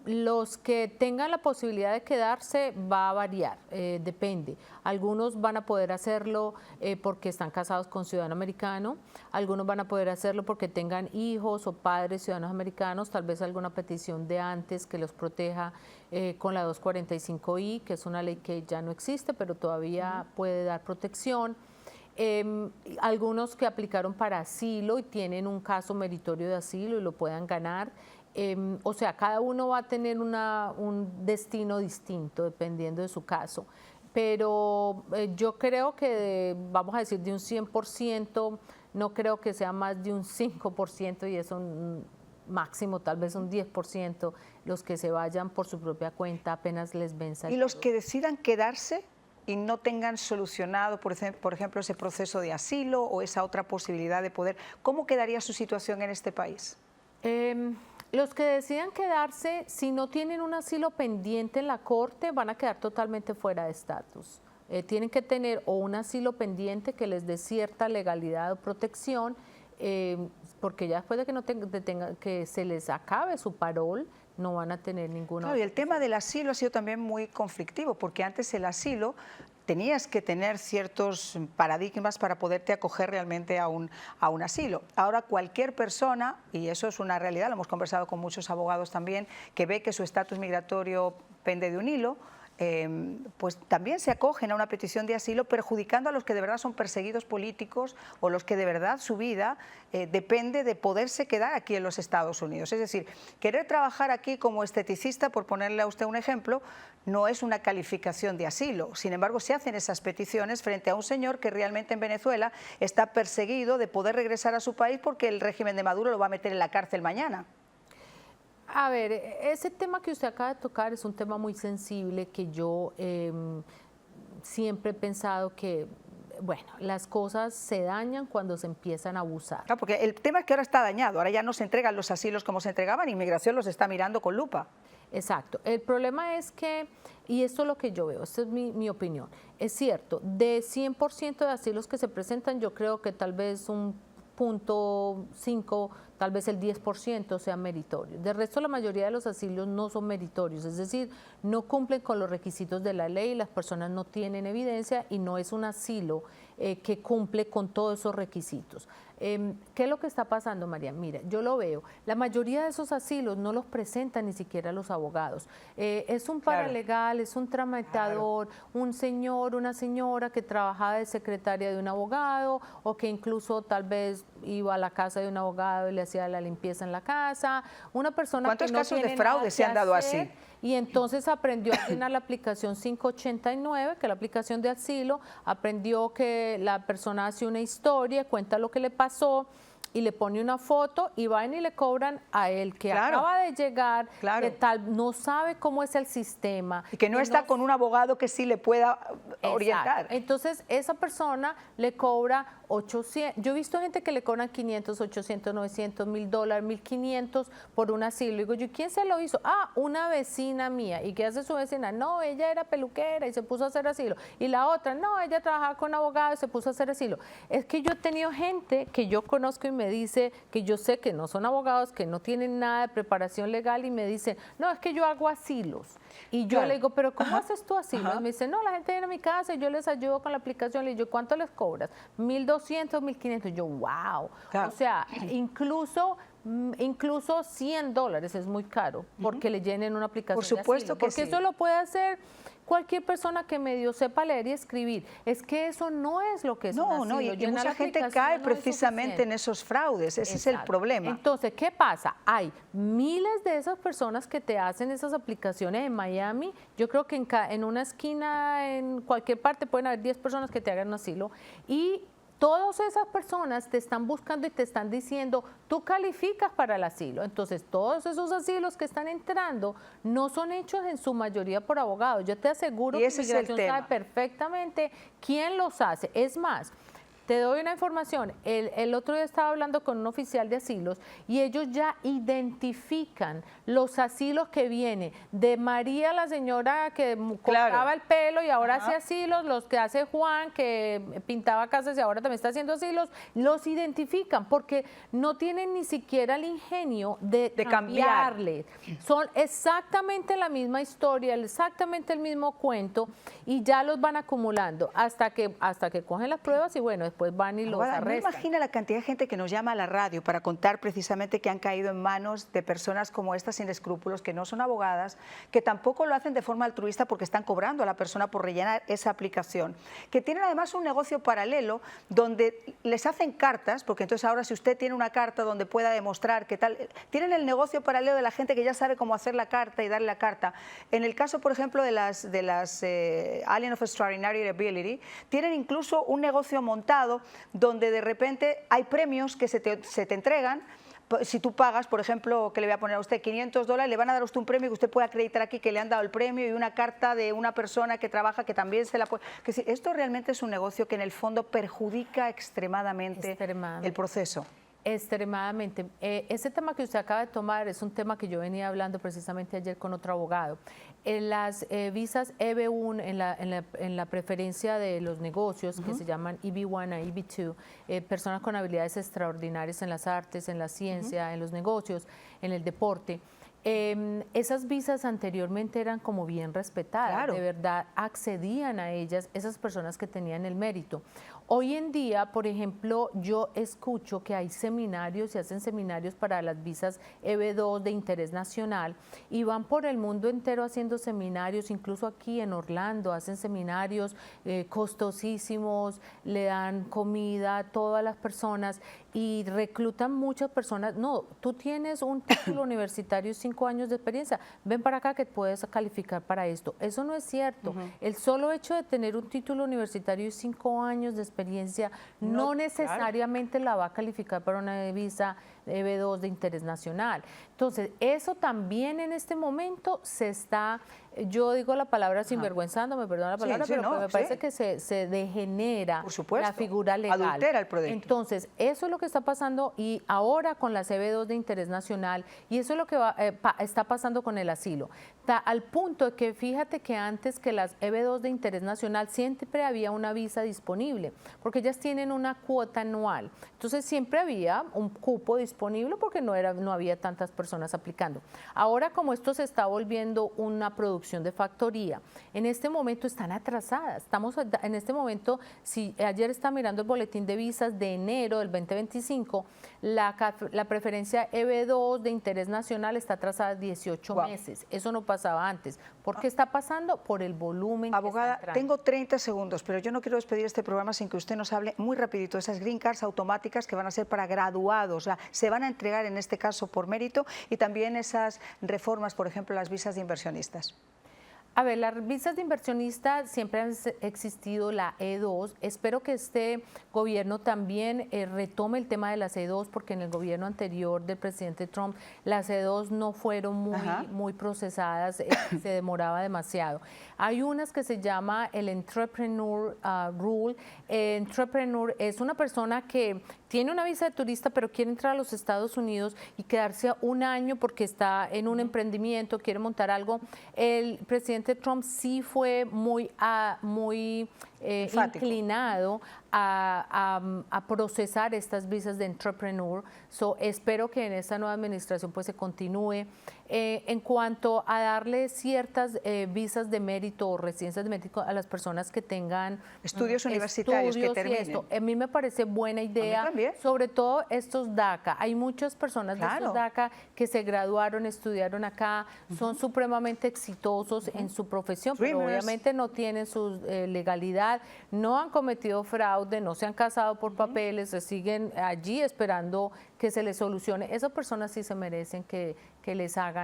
Los que tengan la posibilidad de quedarse va a variar, depende. Algunos van a poder hacerlo porque están casados con ciudadano americano, algunos van a poder hacerlo porque tengan hijos o padres ciudadanos americanos, tal vez alguna petición de antes que los proteja con la 245I, que es una ley que ya no existe, pero todavía puede dar protección. Algunos que aplicaron para asilo y tienen un caso meritorio de asilo y lo puedan ganar. O sea, cada uno va a tener un destino distinto dependiendo de su caso, pero yo creo que, vamos a decir, de un 100%, no creo que sea más de un 5% y eso máximo, tal vez un 10%, los que se vayan por su propia cuenta apenas les venza. ¿Y los que decidan quedarse y no tengan solucionado, por ejemplo, ese proceso de asilo o esa otra posibilidad de poder, cómo quedaría su situación en este país? Los que decidan quedarse, si no tienen un asilo pendiente en la corte, van a quedar totalmente fuera de estatus. Tienen que tener o un asilo pendiente que les dé cierta legalidad o protección, porque ya después de que se les acabe su parol, no van a tener ninguna. Claro, y el tema del asilo ha sido también muy conflictivo, porque antes el asilo tenías que tener ciertos paradigmas para poderte acoger realmente a un asilo. Ahora cualquier persona, y eso es una realidad, lo hemos conversado con muchos abogados también, que ve que su estatus migratorio pende de un hilo, pues también se acogen a una petición de asilo, perjudicando a los que de verdad son perseguidos políticos o los que de verdad su vida depende de poderse quedar aquí en los Estados Unidos. Es decir, querer trabajar aquí como esteticista, por ponerle a usted un ejemplo, no es una calificación de asilo. Sin embargo, se hacen esas peticiones frente a un señor que realmente en Venezuela está perseguido de poder regresar a su país porque el régimen de Maduro lo va a meter en la cárcel mañana. A ver, ese tema que usted acaba de tocar es un tema muy sensible que yo siempre he pensado que, bueno, las cosas se dañan cuando se empiezan a abusar. Claro, porque el tema es que ahora está dañado, ahora ya no se entregan los asilos como se entregaban, Inmigración los está mirando con lupa. Exacto. El problema es que, y esto es lo que yo veo, esta es mi opinión, es cierto, de 100% de asilos que se presentan, yo creo que tal vez un 0.5, tal vez el 10% sean meritorios. De resto, la mayoría de los asilos no son meritorios, es decir, no cumplen con los requisitos de la ley, las personas no tienen evidencia y no es un asilo que cumple con todos esos requisitos. ¿Qué es lo que está pasando, María? Mira, yo lo veo. La mayoría de esos asilos no los presentan ni siquiera los abogados. Es un paralegal, es un tramitador, un señor, una señora que trabajaba de secretaria de un abogado o que incluso tal vez iba a la casa de un abogado y le hacía la limpieza en la casa. Una persona ¿Cuántos que no casos de tiene fraude nada se han que dado hacer, así? y entonces aprendió a llenar la aplicación 589, que es la aplicación de asilo, aprendió que la persona hace una historia, cuenta lo que le pasó y le pone una foto y van y le cobran a él que acaba de llegar, que tal no sabe cómo es el sistema. Y que no está con un abogado que sí le pueda orientar. Entonces esa persona le cobra 800, yo he visto gente que le cobran 500, 800, 900, $1,000, 1,500 por un asilo. Digo yo, ¿quién se lo hizo? Ah, una vecina mía. ¿Y qué hace su vecina? No, ella era peluquera y se puso a hacer asilo. Y la otra, no, ella trabajaba con abogado y se puso a hacer asilo. Es que yo he tenido gente que yo conozco y me dice que yo sé que no son abogados, que no tienen nada de preparación legal y me dicen, no, es que yo hago asilos. Y yo le digo, pero ¿cómo haces tú asilo? Y me dice, no, la gente viene a mi casa y yo les ayudo con la aplicación. Le digo, ¿cuánto les cobras? 1,200, 1,500. Yo, wow. O sea, incluso $100 es muy caro porque le llenen una aplicación. Por supuesto que porque eso lo puede hacer cualquier persona que medio sepa leer y escribir. Es que eso no es lo que es un asilo. Y Llenar mucha la gente aplicación cae no es precisamente suficiente. en esos fraudes. Ese es el problema. Entonces, ¿qué pasa? Hay miles de esas personas que te hacen esas aplicaciones en Miami. Yo creo que en una esquina, en cualquier parte, pueden haber 10 personas que te hagan un asilo. Y todas esas personas te están buscando y te están diciendo, tú calificas para el asilo. Entonces, todos esos asilos que están entrando no son hechos en su mayoría por abogados. Yo te aseguro que Migración sabe perfectamente quién los hace. Es más, te doy una información. El otro día estaba hablando con un oficial de asilos y ellos ya identifican los asilos que vienen de María, la señora que cortaba el pelo y ahora hace asilos, los que hace Juan, que pintaba casas y ahora también está haciendo asilos, los identifican porque no tienen ni siquiera el ingenio de cambiarle. Son exactamente la misma historia, exactamente el mismo cuento y ya los van acumulando hasta que cogen las pruebas y bueno, después van y los arrestan. No imagina la cantidad de gente que nos llama a la radio para contar precisamente que han caído en manos de personas como estas sin escrúpulos, que no son abogadas, que tampoco lo hacen de forma altruista porque están cobrando a la persona por rellenar esa aplicación, que tienen además un negocio paralelo donde les hacen cartas, porque entonces ahora si usted tiene una carta donde pueda demostrar que tal, tienen el negocio paralelo de la gente que ya sabe cómo hacer la carta y darle la carta. En el caso, por ejemplo, de las Alien of Extraordinary Ability, tienen incluso un negocio montado donde de repente hay premios que se te entregan. Si tú pagas, por ejemplo, que le voy a poner a usted $500, le van a dar a usted un premio que usted puede acreditar aquí que le han dado el premio y una carta de una persona que trabaja que también se la puede... Que sí, esto realmente es un negocio que en el fondo perjudica extremadamente el proceso. Extremadamente. Ese tema que usted acaba de tomar es un tema que yo venía hablando precisamente ayer con otro abogado. En las visas EB1, en la preferencia de los negocios, que se llaman EB1 a EB2, personas con habilidades extraordinarias en las artes, en la ciencia, en los negocios, en el deporte, esas visas anteriormente eran como bien respetadas, de verdad accedían a ellas esas personas que tenían el mérito. Hoy en día, por ejemplo, yo escucho que hay seminarios, se hacen seminarios para las visas EB2 de interés nacional y van por el mundo entero haciendo seminarios, incluso aquí en Orlando hacen seminarios costosísimos, le dan comida a todas las personas y reclutan muchas personas. No, tú tienes un título universitario y 5 años de experiencia, ven para acá que puedes calificar para esto. Eso no es cierto. El solo hecho de tener un título universitario y 5 años de experiencia no necesariamente la va a calificar para una visa EB2 de interés nacional. Entonces, eso también en este momento se está, yo digo la palabra sinvergüenzando, me perdona la palabra, pero me parece que se degenera la figura legal. Adultera el proyecto. Entonces, eso es lo que está pasando y ahora con las EB2 de interés nacional y eso es lo que está pasando con el asilo. Al punto de que fíjate que antes que las EB2 de interés nacional siempre había una visa disponible, porque ellas tienen una cuota anual. Entonces, siempre había un cupo disponible porque no había tantas personas personas aplicando. Ahora, como esto se está volviendo una producción de factoría, en este momento están atrasadas. Estamos en este momento, si ayer está mirando el boletín de visas de enero del 2025, la preferencia EB2 de interés nacional está atrasada 18 meses. Eso no pasaba antes. ¿Por qué está pasando? Por el volumen. Abogada, que está entrando. tengo 30 segundos, pero yo no quiero despedir este programa sin que usted nos hable muy rapidito de esas green cards automáticas que van a ser para graduados, o sea, se van a entregar en este caso por mérito, y también esas reformas, por ejemplo, las visas de inversionistas. A ver, las visas de inversionista siempre han existido, la E2. Espero que este gobierno también retome el tema de las E2, porque en el gobierno anterior del presidente Trump las E2 no fueron muy procesadas, se demoraba demasiado. Hay unas que se llama el Entrepreneur Rule. Entrepreneur es una persona que tiene una visa de turista, pero quiere entrar a los Estados Unidos y quedarse un año porque está en un emprendimiento, quiere montar algo. El presidente Trump sí fue muy inclinado a procesar estas visas de entrepreneur. Espero que en esta nueva administración pues se continúe. En cuanto a darle ciertas visas de mérito o residencias de mérito a las personas que tengan estudios universitarios que terminen. A mí me parece buena idea, sobre todo estos DACA. Hay muchas personas de estos DACA que se graduaron, estudiaron acá, son supremamente exitosos en su profesión, pero obviamente no tienen su legalidad, no han cometido fraude, no se han casado por papeles, se siguen allí esperando que se les solucione. Esas personas sí se merecen que les hagan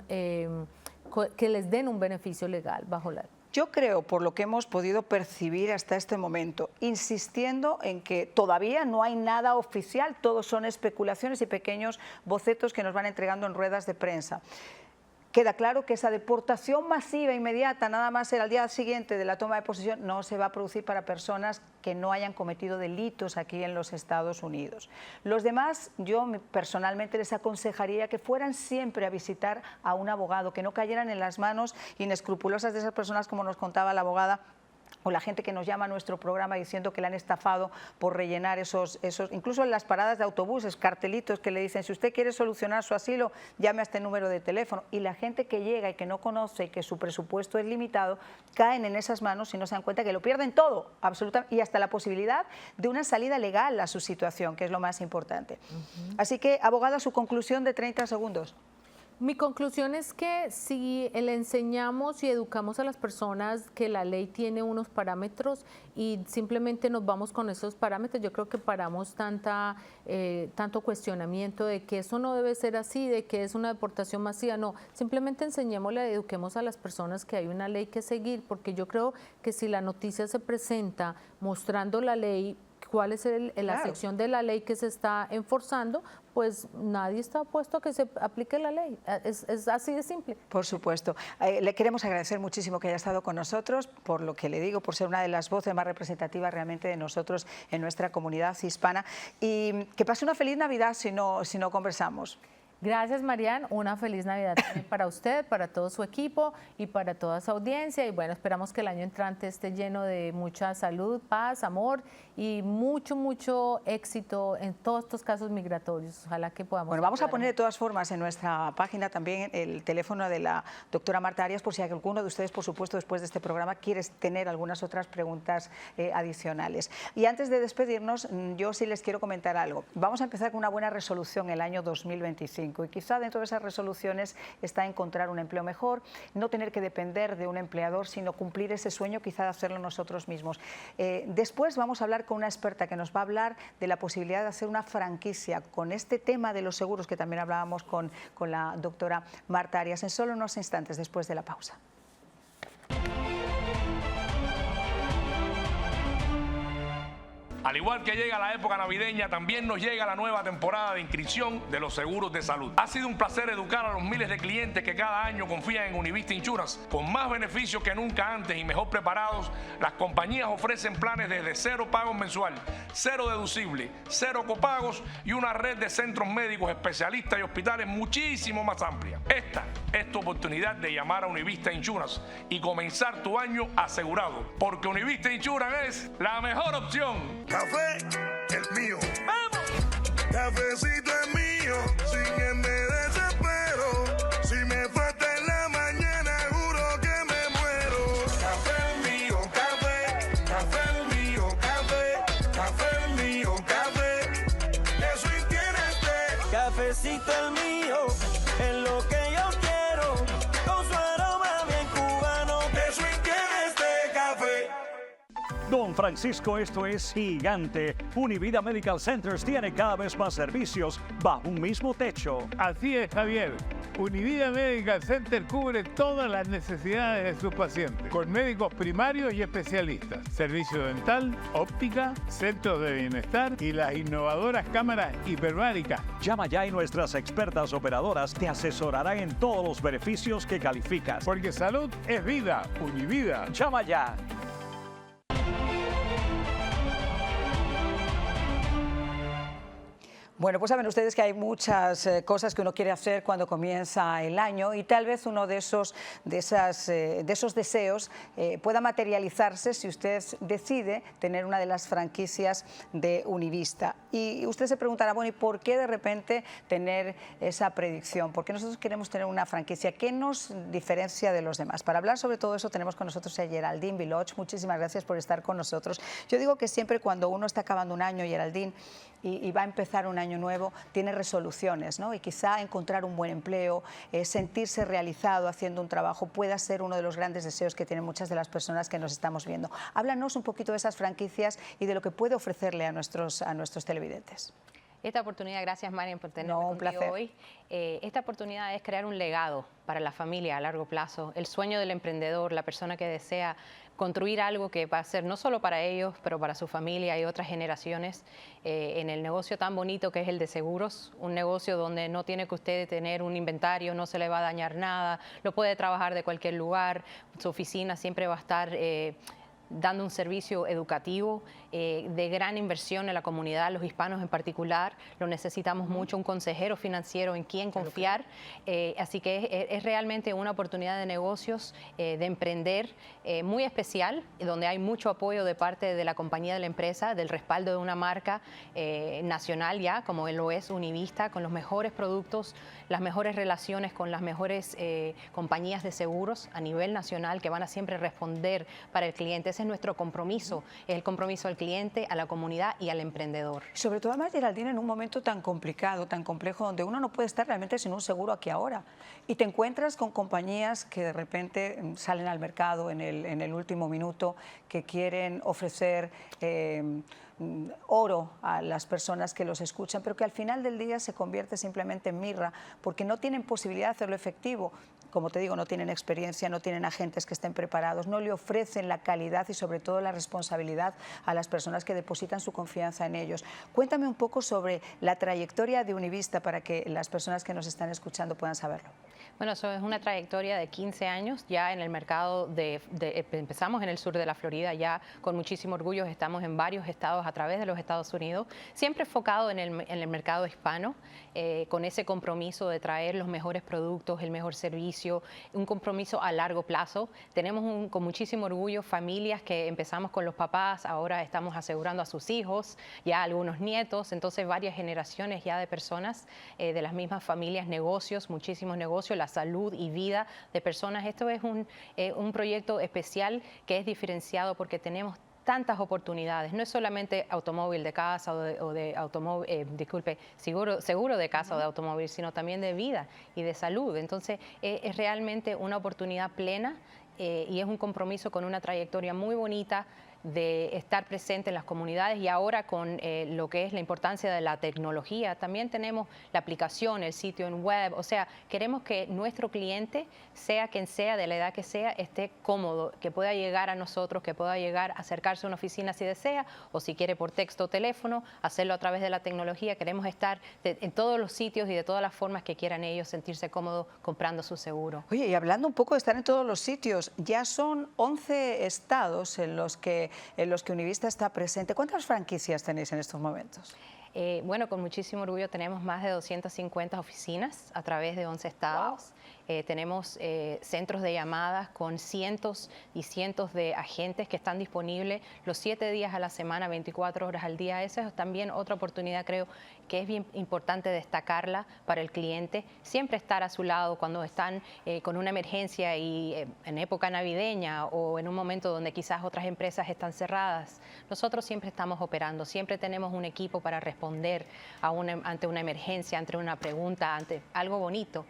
que les den un beneficio legal bajo la ley. Yo creo, por lo que hemos podido percibir hasta este momento, insistiendo en que todavía no hay nada oficial, todos son especulaciones y pequeños bocetos que nos van entregando en ruedas de prensa. Queda claro que esa deportación masiva inmediata, nada más al día siguiente de la toma de posesión, no se va a producir para personas que no hayan cometido delitos aquí en los Estados Unidos. Los demás, yo personalmente les aconsejaría que fueran siempre a visitar a un abogado, que no cayeran en las manos inescrupulosas de esas personas, como nos contaba la abogada, o la gente que nos llama a nuestro programa diciendo que le han estafado por rellenar esos, incluso en las paradas de autobuses, cartelitos que le dicen, si usted quiere solucionar su asilo, llame a este número de teléfono. Y la gente que llega y que no conoce y que su presupuesto es limitado, caen en esas manos y no se dan cuenta que lo pierden todo, absolutamente, y hasta la posibilidad de una salida legal a su situación, que es lo más importante. Así que, abogada, su conclusión de 30 segundos. Mi conclusión es que si le enseñamos y educamos a las personas que la ley tiene unos parámetros y simplemente nos vamos con esos parámetros, yo creo que paramos tanto cuestionamiento de que eso no debe ser así, de que es una deportación masiva. No, simplemente enseñémosle, eduquemos a las personas que hay una ley que seguir, porque yo creo que si la noticia se presenta mostrando la ley, cuál es la sección de la ley que se está enforzando, pues nadie está opuesto a que se aplique la ley. Es así de simple. Por supuesto. Le queremos agradecer muchísimo que haya estado con nosotros, por lo que le digo, por ser una de las voces más representativas realmente de nosotros en nuestra comunidad hispana. Y que pase una feliz Navidad si no conversamos. Gracias, Marian. Una feliz Navidad también para usted, para todo su equipo y para toda su audiencia. Y bueno, esperamos que el año entrante esté lleno de mucha salud, paz, amor y mucho éxito en todos estos casos migratorios. Ojalá que podamos... Bueno, vamos a poner de todas formas en nuestra página también el teléfono de la doctora Marta Arias, por si alguno de ustedes, por supuesto, después de este programa quiere tener algunas otras preguntas adicionales. Y antes de despedirnos, yo sí les quiero comentar algo. Vamos a empezar con una buena resolución el año 2025. Y quizá dentro de esas resoluciones está encontrar un empleo mejor, no tener que depender de un empleador, sino cumplir ese sueño quizá de hacerlo nosotros mismos. Después vamos a hablar con una experta que nos va a hablar de la posibilidad de hacer una franquicia con este tema de los seguros, que también hablábamos con la doctora Marta Arias, en solo unos instantes después de la pausa. Al igual que llega la época navideña, también nos llega la nueva temporada de inscripción de los seguros de salud. Ha sido un placer educar a los miles de clientes que cada año confían en Univista Insurance. Con más beneficios que nunca antes y mejor preparados, las compañías ofrecen planes desde 0 pagos mensual, 0 deducible, 0 copagos y una red de centros médicos, especialistas y hospitales muchísimo más amplia. Esta es tu oportunidad de llamar a Univista Insurance y comenzar tu año asegurado, porque Univista Insurance es la mejor opción. Café, el mío. ¡Vamos! Cafecito es mío, sin desespero. cafecito el mío, es lo que yo quiero, con su aroma bien cubano. De swing tiene este café. Don Francisco, esto es gigante. Univida Medical Centers tiene cada vez más servicios bajo un mismo techo. Así es, Javier. Univida Medical Center cubre todas las necesidades de sus pacientes, con médicos primarios y especialistas, servicio dental, óptica, centros de bienestar y las innovadoras cámaras hiperbáricas. Llama ya y nuestras expertas operadoras te asesorarán en todos los beneficios que calificas. Porque salud es vida. Univida. Llama ya. Bueno, pues saben ustedes que hay muchas cosas que uno quiere hacer cuando comienza el año y tal vez uno de esos deseos pueda materializarse si usted decide tener una de las franquicias de Univista. Y usted se preguntará, bueno, ¿y por qué de repente tener esa predicción? ¿Por qué nosotros queremos tener una franquicia? ¿Qué nos diferencia de los demás? Para hablar sobre todo eso tenemos con nosotros a Geraldine Viloch. Muchísimas gracias por estar con nosotros. Yo digo que siempre cuando uno está acabando un año, Geraldine, y va a empezar un año nuevo, tiene resoluciones, ¿no? Y quizá encontrar un buen empleo, sentirse realizado haciendo un trabajo pueda ser uno de los grandes deseos que tienen muchas de las personas que nos estamos viendo. Háblanos un poquito de esas franquicias y de lo que puede ofrecerle a nuestros televidentes. Esta oportunidad, gracias Marian por tenerme un contigo placer. hoy. Esta oportunidad es crear un legado para la familia a largo plazo, el sueño del emprendedor, la persona que desea construir algo que va a ser no solo para ellos, pero para su familia y otras generaciones, en el negocio tan bonito que es el de seguros, un negocio donde no tiene que usted tener un inventario, no se le va a dañar nada, lo puede trabajar de cualquier lugar, su oficina siempre va a estar dando un servicio educativo de gran inversión en la comunidad, los hispanos en particular, lo necesitamos mucho, un consejero financiero en quien confiar, así que es realmente una oportunidad de negocios, de emprender muy especial, donde hay mucho apoyo de parte de la compañía de la empresa, del respaldo de una marca nacional ya, como lo es Univista, con los mejores productos, las mejores relaciones con las mejores compañías de seguros a nivel nacional que van a siempre responder para el cliente. Ese es nuestro compromiso, es el compromiso al cliente, a la comunidad y al emprendedor. Sobre todo, además, Geraldine, en un momento tan complicado, tan complejo, donde uno no puede estar realmente sin un seguro aquí ahora. Y te encuentras con compañías que de repente salen al mercado en el último minuto, que quieren ofrecer oro a las personas que los escuchan, pero que al final del día se convierte simplemente en mirra, porque no tienen posibilidad de hacerlo efectivo. Como te digo, no tienen experiencia, no tienen agentes que estén preparados, no le ofrecen la calidad y sobre todo la responsabilidad a las personas que depositan su confianza en ellos. Cuéntame un poco sobre la trayectoria de Univista para que las personas que nos están escuchando puedan saberlo. Bueno, eso es una trayectoria de 15 años ya en el mercado empezamos en el sur de la Florida, ya con muchísimo orgullo estamos en varios estados a través de los Estados Unidos, siempre enfocado en el mercado hispano, con ese compromiso de traer los mejores productos, el mejor servicio, un compromiso a largo plazo. Tenemos con muchísimo orgullo familias que empezamos con los papás, ahora estamos asegurando a sus hijos, ya algunos nietos, entonces varias generaciones ya de personas de las mismas familias, negocios, muchísimos negocios, la salud y vida de personas. Esto es un proyecto especial que es diferenciado porque tenemos tantas oportunidades, no es solamente automóvil de casa o de automóvil, seguro de casa o de automóvil, sino también de vida y de salud. Entonces es realmente una oportunidad plena y es un compromiso con una trayectoria muy bonita de estar presente en las comunidades y ahora con lo que es la importancia de la tecnología. También tenemos la aplicación, el sitio en web, o sea, queremos que nuestro cliente, sea quien sea, de la edad que sea, esté cómodo, que pueda llegar a nosotros, que pueda llegar a acercarse a una oficina si desea o si quiere por texto o teléfono, hacerlo a través de la tecnología. Queremos estar en todos los sitios y de todas las formas que quieran ellos sentirse cómodos comprando su seguro. Oye, y hablando un poco de estar en todos los sitios, ya son 11 estados en los que Univista está presente. ¿Cuántas franquicias tenéis en estos momentos? Bueno, con muchísimo orgullo tenemos más de 250 oficinas a través de 11 estados. Tenemos centros de llamadas con cientos y cientos de agentes que están disponibles los 7 días a la semana, 24 horas al día. Esa es también otra oportunidad, creo, que es bien importante destacarla para el cliente. Siempre estar a su lado cuando están con una emergencia y en época navideña o en un momento donde quizás otras empresas están cerradas. Nosotros siempre estamos operando, siempre tenemos un equipo para responder ante una emergencia, ante una pregunta, ante algo bonito.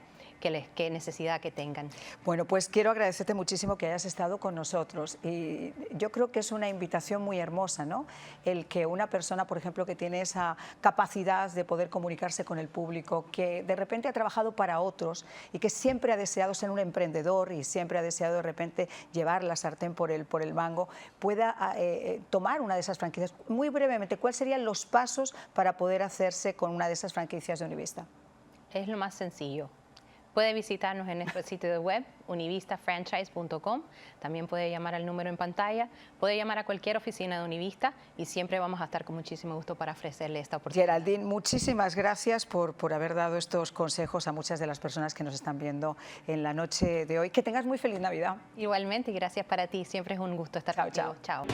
Qué necesidad que tengan. Bueno, pues quiero agradecerte muchísimo que hayas estado con nosotros y yo creo que es una invitación muy hermosa, ¿no? El que una persona, por ejemplo, que tiene esa capacidad de poder comunicarse con el público, que de repente ha trabajado para otros y que siempre ha deseado ser un emprendedor y siempre ha deseado de repente llevar la sartén por el mango, pueda tomar una de esas franquicias. Muy brevemente, ¿cuáles serían los pasos para poder hacerse con una de esas franquicias de Univista? Es lo más sencillo. Puede visitarnos en nuestro sitio de web, univistafranchise.com. También puede llamar al número en pantalla. Puede llamar a cualquier oficina de Univista y siempre vamos a estar con muchísimo gusto para ofrecerle esta oportunidad. Geraldine, muchísimas gracias por haber dado estos consejos a muchas de las personas que nos están viendo en la noche de hoy. Que tengas muy feliz Navidad. Igualmente, y gracias para ti. Siempre es un gusto estar contigo. Chao.